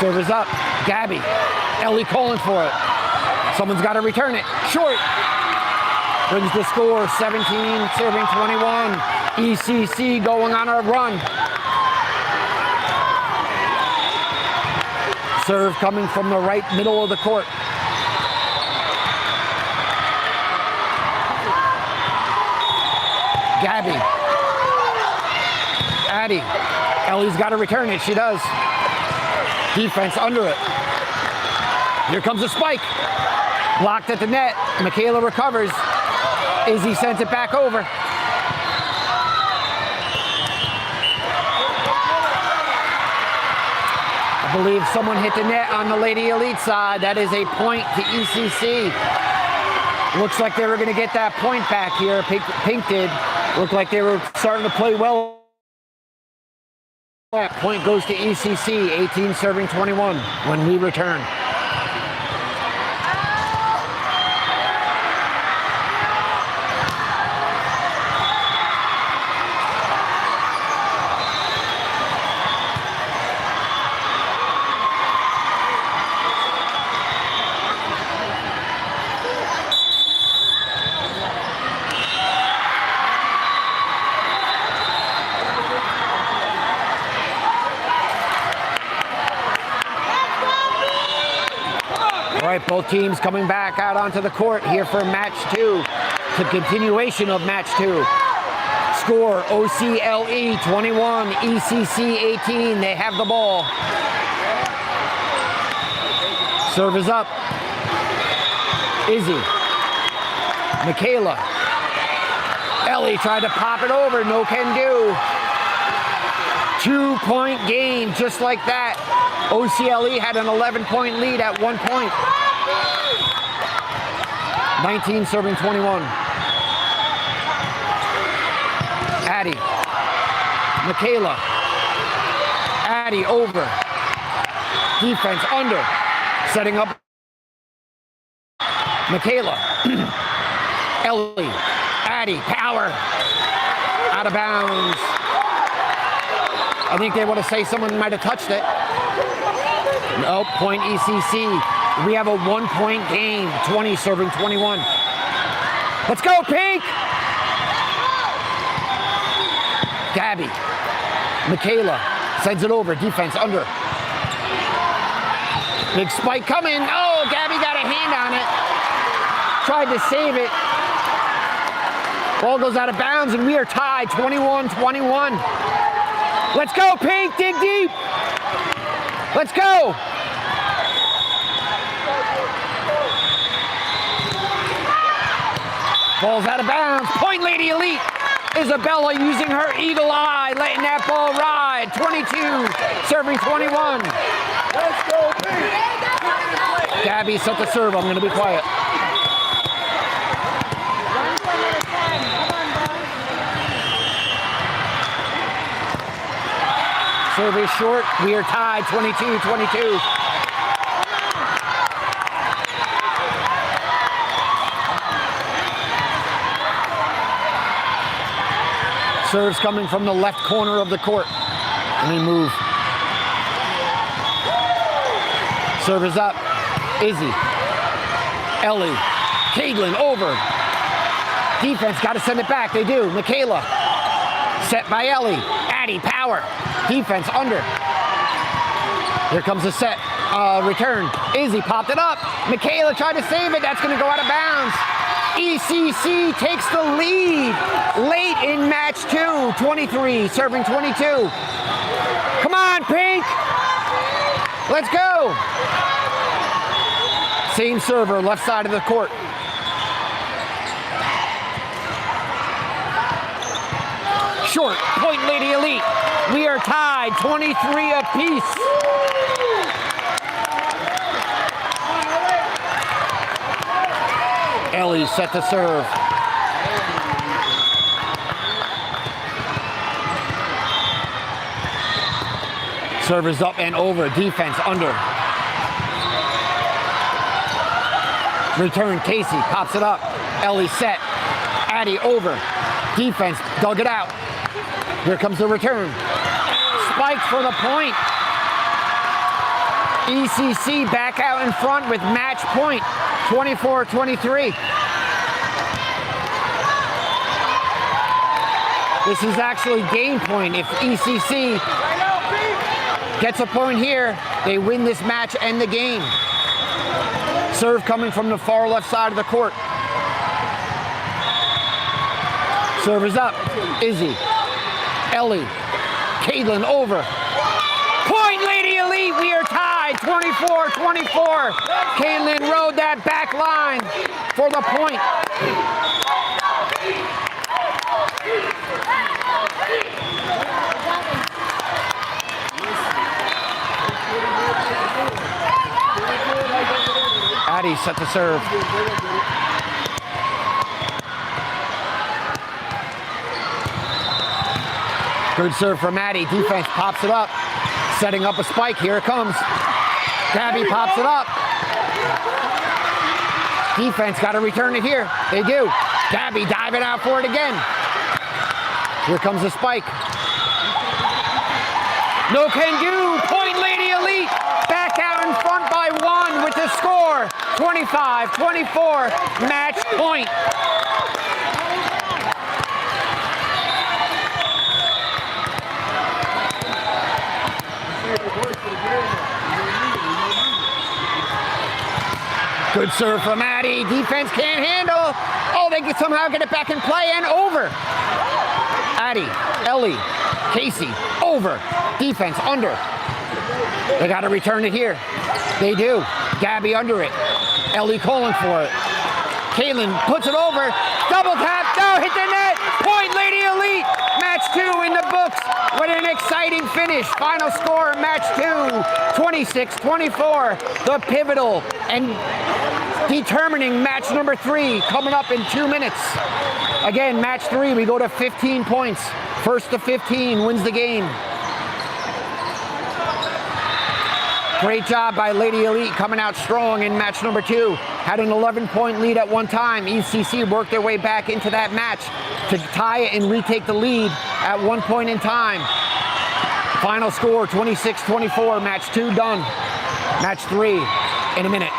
Serve is up. Gabby. Ellie calling for it. Someone's got to return it. Short. Brings the score. 17 serving 21. ECC going on a run. Serve coming from the right middle of the court. Gabby. Addie. Ellie's got to return it. She does. Defense under it. Here comes a spike. Blocked at the net. Michaela recovers. Izzy sends it back over. I believe someone hit the net on the Lady Elite side. That is a point to ECC. Looks like they were going to get that point back here. Pink did. Looked like they were starting to play well. Point goes to ECC, 18 serving 21 when we return. Both teams coming back out onto the court here for match 2. To continuation of match 2. Score OCLE 21, ECC 18. They have the ball. Serve is up. Izzy. Michaela. Ellie tried to pop it over. No can do. 2-point game just like that. OCLE had an 11-point lead at one point. 19 serving 21. Addie. Michaela. Addie over. Defense under. Setting up. Michaela. Ellie. Addie. Power. Out of bounds. I think they want to say someone might have touched it. Nope, point ECC. We have a 1-point game. 20 serving 21. Let's go, Pink! Gabby. Michaela sends it over. Defense under. Big spike coming. Oh, Gabby got a hand on it. Tried to save it. Ball goes out of bounds, and we are tied 21-21. Let's go, Pink. Dig deep. Let's go. Ball's out of bounds. Point Lady Elite. Isabella using her eagle eye, letting that ball ride. 22, serving 21. Let's go, Pink. Gabby set the serve. I'm going to be quiet. Serve is short. We are tied 22-22. Serves coming from the left corner of the court. Let me move. Serve is up. Izzy. Ellie. Caitlin over. Defense got to send it back. They do. Michaela. Set by Ellie. Addie, power. Defense under. Here comes the set. Return. Izzy popped it up. Michaela tried to save it. That's going to go out of bounds. ECC takes the lead late in match 2. 23, serving 22. Come on, Pink. Let's go. Same server, left side of the court. Short, point Lady Elite. We are tied 23 apiece. Ellie set to serve. Serve is up and over. Defense under. Return, Casey pops it up. Ellie set. Addie over. Defense dug it out. Here comes the return. Spikes for the point. ECC back out in front with match point. 24-23. This is actually game point. If ECC gets a point here, they win this match and the game. Serve coming from the far left side of the court. Serve is up. Izzy. Ellie. Caitlin over. Point Lady Elite. We are tied 24-24. Caitlin rode that back line for the point. Addie set to serve. Good serve from Addie. Defense pops it up. Setting up a spike. Here it comes. Gabby pops it up. Defense got to return it here. They do. Gabby diving out for it again. Here comes the spike. No can do. Point Lady Elite. Back out in front by 1 with the score. 25-24. Match point. Good serve from Addie. Defense can't handle. Oh, they can somehow get it back in play and over. Addie, Ellie, Casey, over. Defense under. They got to return it here. They do. Gabby under it. Ellie calling for it. Caitlin puts it over. Double tap. No, hit the net. Point, Lady Elite. Match 2 in the books with an exciting finish. Final score, match 2, 26-24. The pivotal and determining match number 3 coming up in 2 minutes. Again, match 3, we go to 15 points. First to 15 wins the game. Great job by Lady Elite coming out strong in match number 2. Had an 11-point lead at one time. ECC worked their way back into that match to tie it and retake the lead at one point in time. Final score, 26-24. Match 2 done. Match 3 in a minute.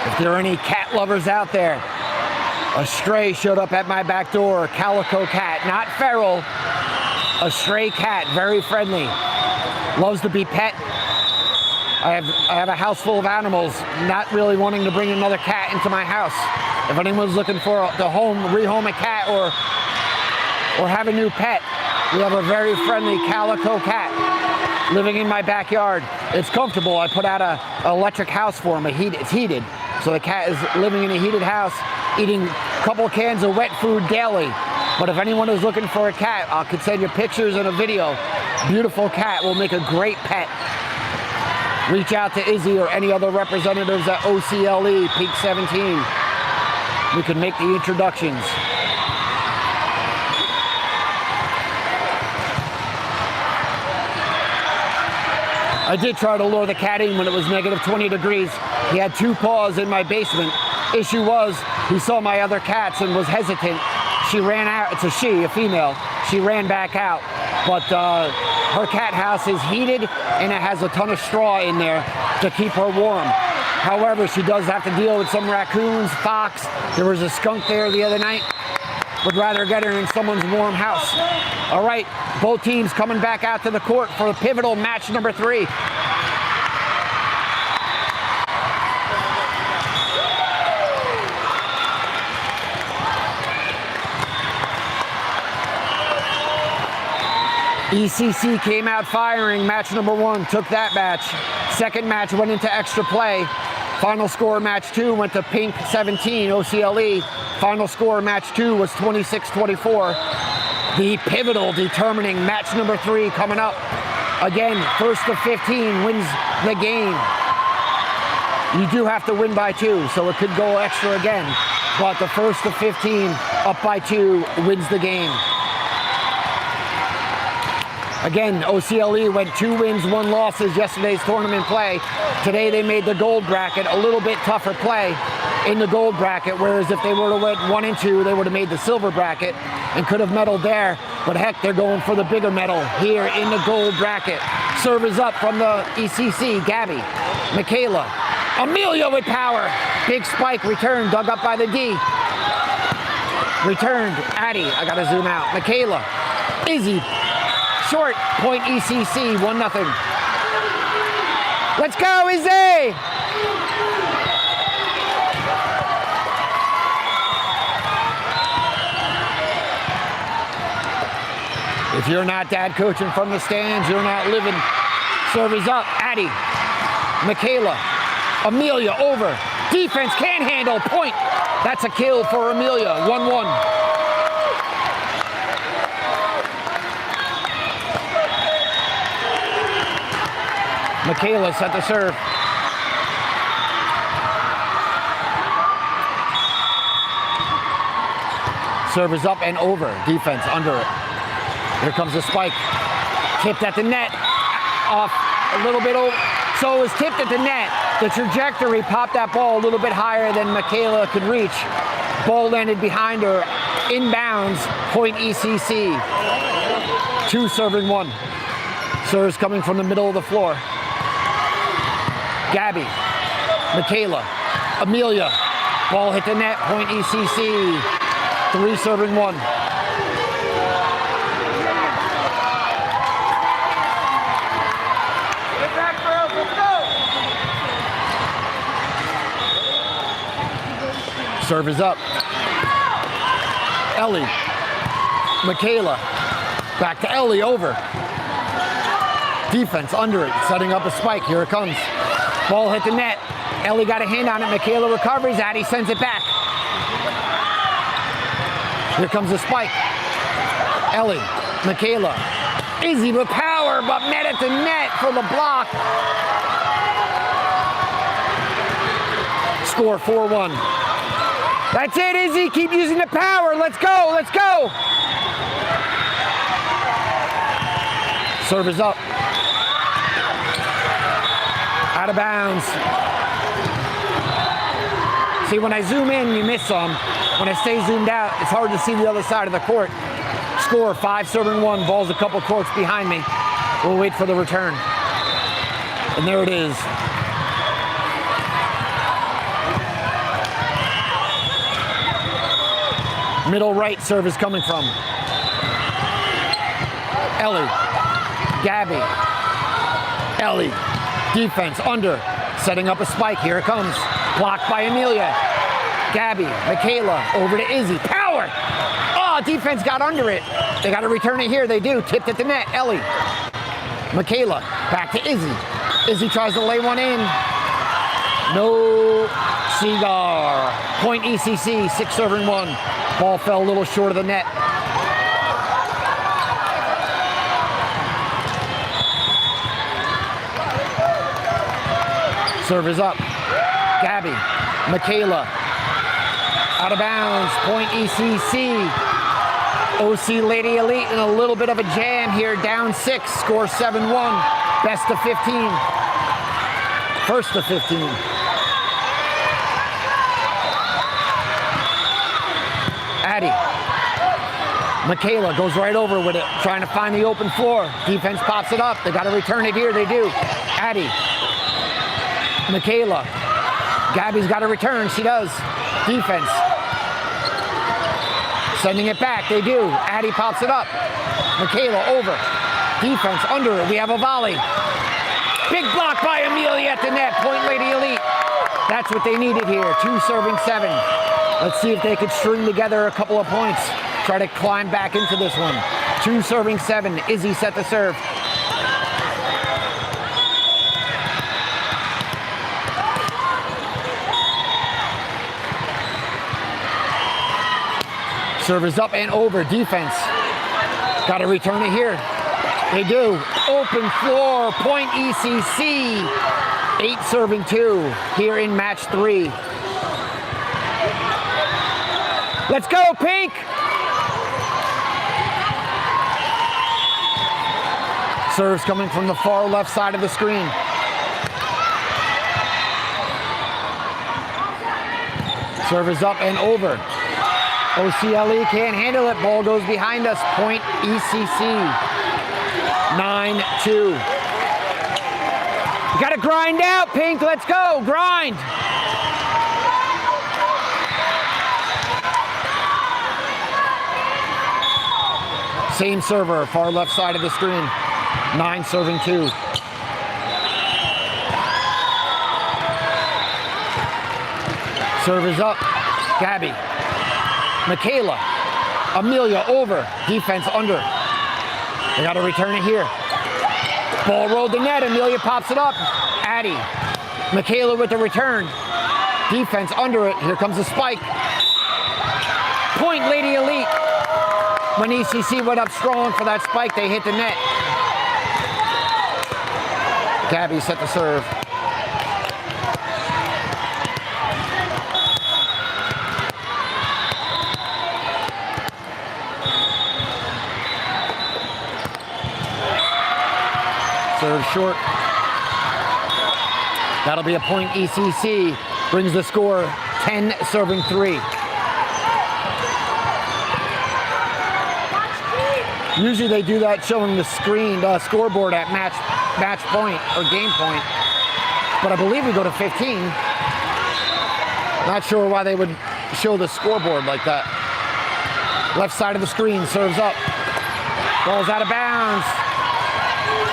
If there are any cat lovers out there, a stray showed up at my back door, a calico cat, not feral, a stray cat, very friendly, loves to be pet. I have a house full of animals, not really wanting to bring another cat into my house. If anyone's looking for to rehome a cat or have a new pet, we have a very friendly calico cat living in my backyard. It's comfortable. I put out an electric house for him. It's heated. So the cat is living in a heated house, eating a couple cans of wet food daily. But if anyone is looking for a cat, I could send you pictures and a video. Beautiful cat will make a great pet. Reach out to Izzy or any other representatives at OCLE, Peak 17. We can make the introductions. I did try to lure the cat in when it was negative 20 degrees. He had 2 paws in my basement. Issue was, he saw my other cats and was hesitant. She ran out. It's a she, a female. She ran back out. But her cat house is heated and it has a ton of straw in there to keep her warm. However, she does have to deal with some raccoons, fox. There was a skunk there the other night. Would rather get her in someone's warm house. All right, both teams coming back out to the court for the pivotal match number 3. ECC came out firing. Match number 1 took that match. Second match went into extra play. Final score match 2 went to Pink 17, OCLE. Final score match 2 was 26-24. The pivotal determining match number 3 coming up. Again, first to 15 wins the game. You do have to win by 2, so it could go extra again. But the first to 15 up by 2 wins the game. Again, OCLE went 2 wins, 1 losses yesterday's tournament play. Today they made the gold bracket a little bit tougher play in the gold bracket, whereas if they were to win 1 and 2, they would have made the silver bracket and could have medaled there. But heck, they're going for the bigger medal here in the gold bracket. Serve is up from the ECC, Gabby, Michaela, Amelia with power. Big spike, return, dug up by the D. Returned, Addie, I gotta zoom out. Michaela, Izzy, short, point ECC, 1-0. Let's go, Izzy! If you're not dad coaching from the stands, you're not living. Serve is up, Addie, Michaela, Amelia over. Defense can't handle, point. That's a kill for Amelia, 1-1. Michaela set the serve. Serve is up and over. Defense under it. Here comes the spike. Tipped at the net. Off a little bit over. So it was tipped at the net. The trajectory popped that ball a little bit higher than Michaela could reach. Ball landed behind her, inbounds, point ECC. 2 serving 1. Serves coming from the middle of the floor. Gabby, Michaela, Amelia. Ball hit the net, point ECC. 3 serving 1. Serve is up. Ellie, Michaela, back to Ellie, over. Defense under it, setting up a spike. Here it comes. Ball hit the net. Ellie got a hand on it. Michaela recovers. Addie sends it back. Here comes the spike. Ellie, Michaela, Izzy with power, but met at the net for the block. Score 4-1. That's it, Izzy. Keep using the power. Let's go. Let's go. Serve is up. Out of bounds. See, when I zoom in, you miss some. When I stay zoomed out, it's hard to see the other side of the court. Score 5 serving 1. Ball's a couple courts behind me. We'll wait for the return. And there it is. Middle right serve is coming from Ellie, Gabby, Ellie, defense under, setting up a spike. Here it comes. Blocked by Amelia. Gabby, Michaela, over to Izzy. Power! Oh, defense got under it. They got to return it here. They do. Tipped at the net. Ellie, Michaela, back to Izzy. Izzy tries to lay one in. No cigar. Point ECC, 6 serving 1. Ball fell a little short of the net. Serve is up. Gabby, Michaela, out of bounds, point ECC. OC Lady Elite in a little bit of a jam here, down 6, score 7-1, best of 15, first of 15. Addie, Michaela goes right over with it, trying to find the open floor. Defense pops it up. They got to return it here. They do. Addie, Michaela, Gabby's got to return. She does. Defense sending it back. They do. Addie pops it up. Michaela over. Defense under it. We have a volley. Big block by Amelia at the net. Point Lady Elite. That's what they needed here. 2 serving 7. Let's see if they could string together a couple of points. Try to climb back into this one. 2 serving 7. Izzy set the serve. Serve is up and over. Defense. Got to return it here. They do. Open floor. Point ECC. 8 serving 2 here in match 3. Let's go, Pink! Serves coming from the far left side of the screen. Serve is up and over. OCLE can't handle it. Ball goes behind us. Point ECC. 9-2. You gotta grind out, Pink. Let's go. Grind. Same server, far left side of the screen. 9 serving 2. Serve is up. Gabby. Michaela. Amelia over. Defense under. They got to return it here. Ball rolled the net. Amelia pops it up. Addie. Michaela with the return. Defense under it. Here comes the spike. Point Lady Elite. When ECC went up strong for that spike, they hit the net. Gabby set the serve. Serve short. That'll be a point ECC. Brings the score 10 serving 3. Usually they do that showing the screen, scoreboard at match point or game point. But I believe we go to 15. Not sure why they would show the scoreboard like that. Left side of the screen, serves up. Ball's out of bounds.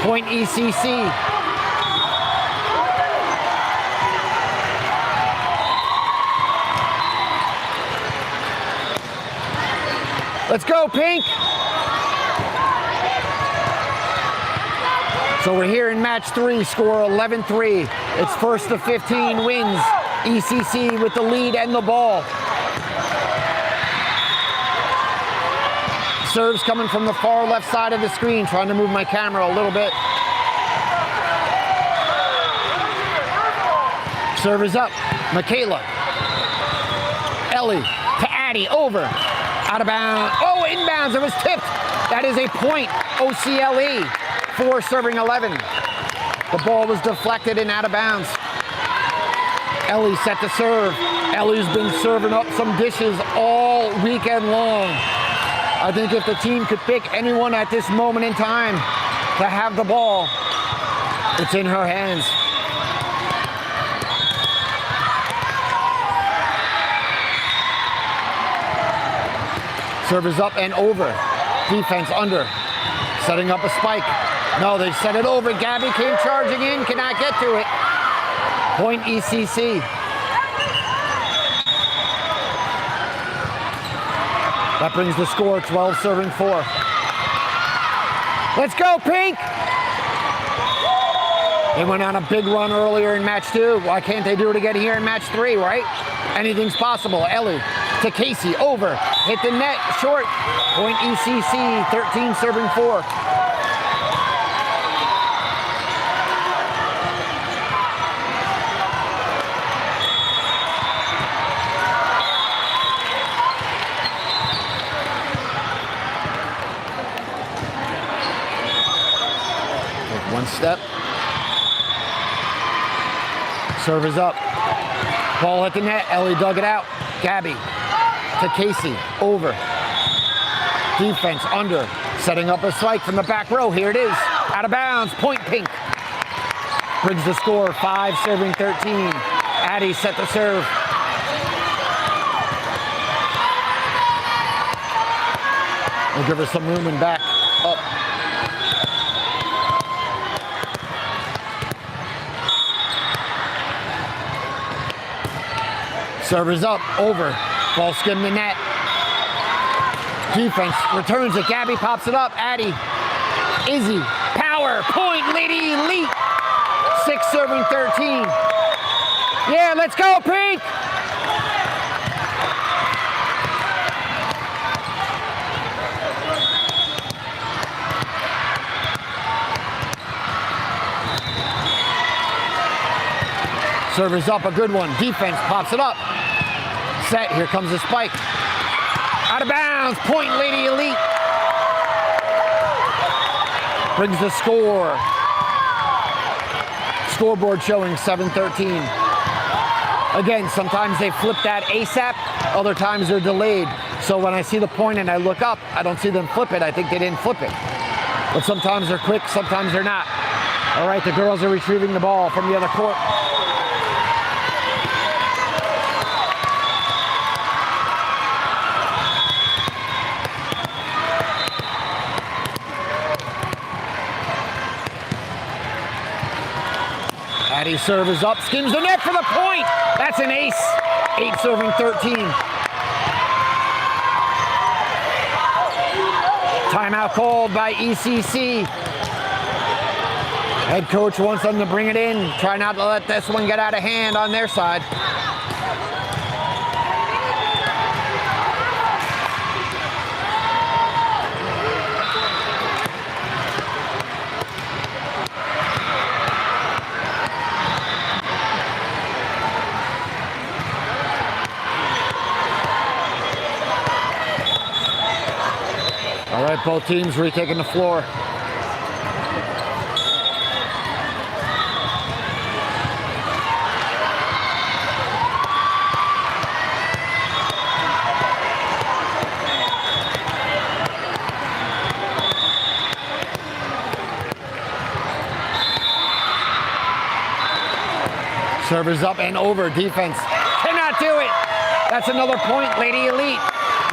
Point ECC. Let's go, Pink. So we're here in match 3, score 11-3. It's first to 15 wins. ECC with the lead and the ball. Serves coming from the far left side of the screen, trying to move my camera a little bit. Serve is up. Michaela. Ellie to Addie, over. Out of bounds. Oh, inbounds. It was tipped. That is a point. OCLE. 4 serving 11. The ball was deflected and out of bounds. Ellie set to serve. Ellie's been serving up some dishes all weekend long. I think if the team could pick anyone at this moment in time to have the ball, it's in her hands. Serve is up and over. Defense under. Setting up a spike. No, they set it over. Gabby came charging in, cannot get to it. Point ECC. That brings the score 12 serving 4. Let's go, Pink! They went on a big run earlier in match 2. Why can't they do it again here in match 3, right? Anything's possible. Ellie to Casey, over. Hit the net, short. Point ECC, 13 serving 4. One step. Serve is up. Ball hit the net. Ellie dug it out. Gabby to Casey. Over. Defense under. Setting up a spike from the back row. Here it is. Out of bounds. Point Pink. Brings the score 5 serving 13. Addie set the serve. We'll give her some room and back up. Server's up, over. Ball skimmed the net. Defense returns it. Gabby pops it up. Addie. Izzy. Power. Point. Lady Elite. 6 serving 13. Yeah, let's go, Pink! Server's up, a good one. Defense pops it up. Set, here comes the spike. Out of bounds, point Lady Elite. Brings the score. Scoreboard showing 7-13. Again, sometimes they flip that ASAP, other times they're delayed. So when I see the point and I look up, I don't see them flip it. I think they didn't flip it. But sometimes they're quick, sometimes they're not. All right, the girls are retrieving the ball from the other court. Addie's serve is up, skims the net for the point. That's an ace. 8 serving 13. Timeout called by ECC. Head coach wants them to bring it in. Try not to let this one get out of hand on their side. All right, both teams retaking the floor. Servers up and over. Defense cannot do it. That's another point, Lady Elite.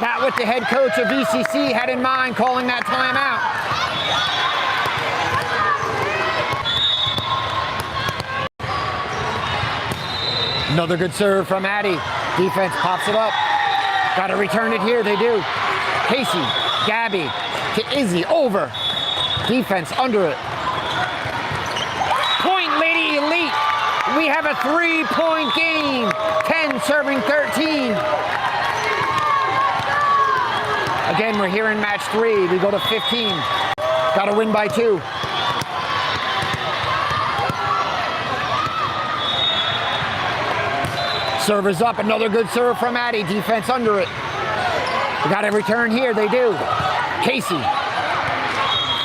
Not what the head coach of ECC had in mind calling that timeout. Another good serve from Addie. Defense pops it up. Got to return it here. They do. Casey, Gabby to Izzy. Over. Defense under it. Point, Lady Elite. We have a 3-point game. 10 serving 13. Again, we're here in match 3. We go to 15. Got to win by 2. Servers up, another good serve from Addie. Defense under it. We got to return here. They do. Casey,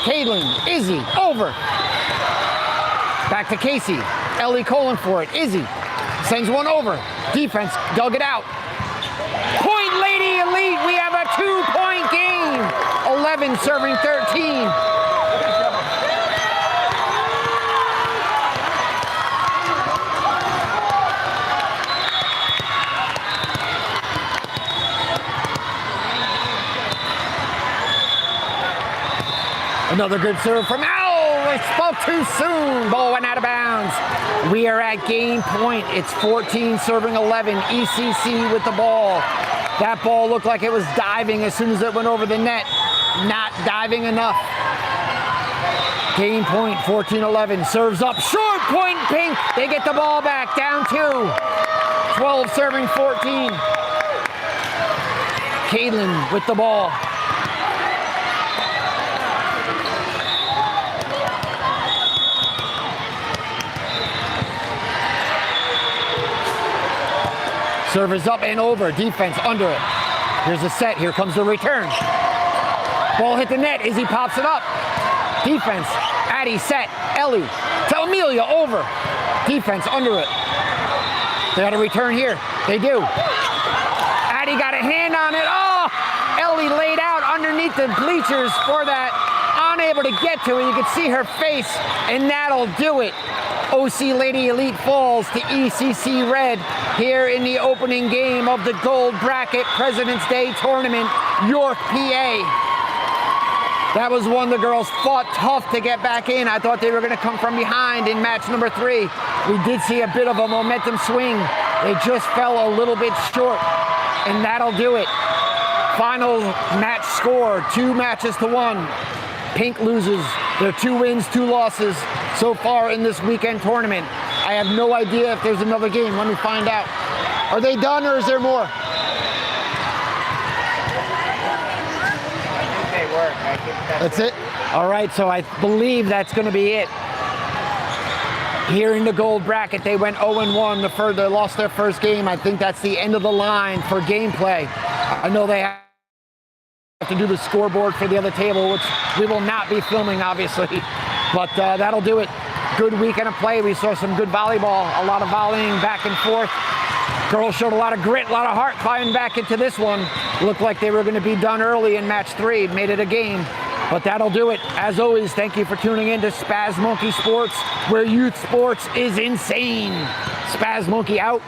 Caitlin, Izzy, over. Back to Casey. Ellie calling for it. Izzy sends one over. Defense dug it out. Point, Lady Elite. We have a 2-point game. 11 serving 13. Another good serve from I spoke too soon. Ball went out of bounds. We are at game point. It's 14 serving 11. ECC with the ball. That ball looked like it was diving as soon as it went over the net. Not diving enough. Game point, 14-11. Serves up. Short point, Pink. They get the ball back. Down 2. 12 serving 14. Caitlin with the ball. Servers up and over. Defense under it. Here's a set. Here comes the return. Ball hit the net. Izzy pops it up. Defense. Addie set. Ellie to Amelia over. Defense under it. They got a return here. They do. Addie got a hand on it. Oh! Ellie laid out underneath the bleachers for that. Unable to get to it. You can see her face, and that'll do it. OC Lady Elite falls to ECC Red here in the opening game of the Gold Bracket President's Day Tournament, York, PA. That was one the girls fought tough to get back in. I thought they were going to come from behind in match number 3. We did see a bit of a momentum swing. They just fell a little bit short, and that'll do it. Final match score, 2 matches to 1. Pink loses their 2 wins, 2 losses so far in this weekend tournament. I have no idea if there's another game. Let me find out. Are they done or is there more? I think they work. I think that's it? All right, so I believe that's going to be it. Here in the gold bracket, they went 0-1. They lost their first game. I think that's the end of the line for gameplay. I know they have to do the scoreboard for the other table, which we will not be filming, obviously. But that'll do it. Good weekend of play. We saw some good volleyball, a lot of volleying back and forth. Girls showed a lot of grit, a lot of heart climbing back into this one. Looked like they were going to be done early in match 3. Made it a game. But that'll do it. As always, thank you for tuning in to Spaz Monkey Sports, where youth sports is insane. Spaz Monkey out.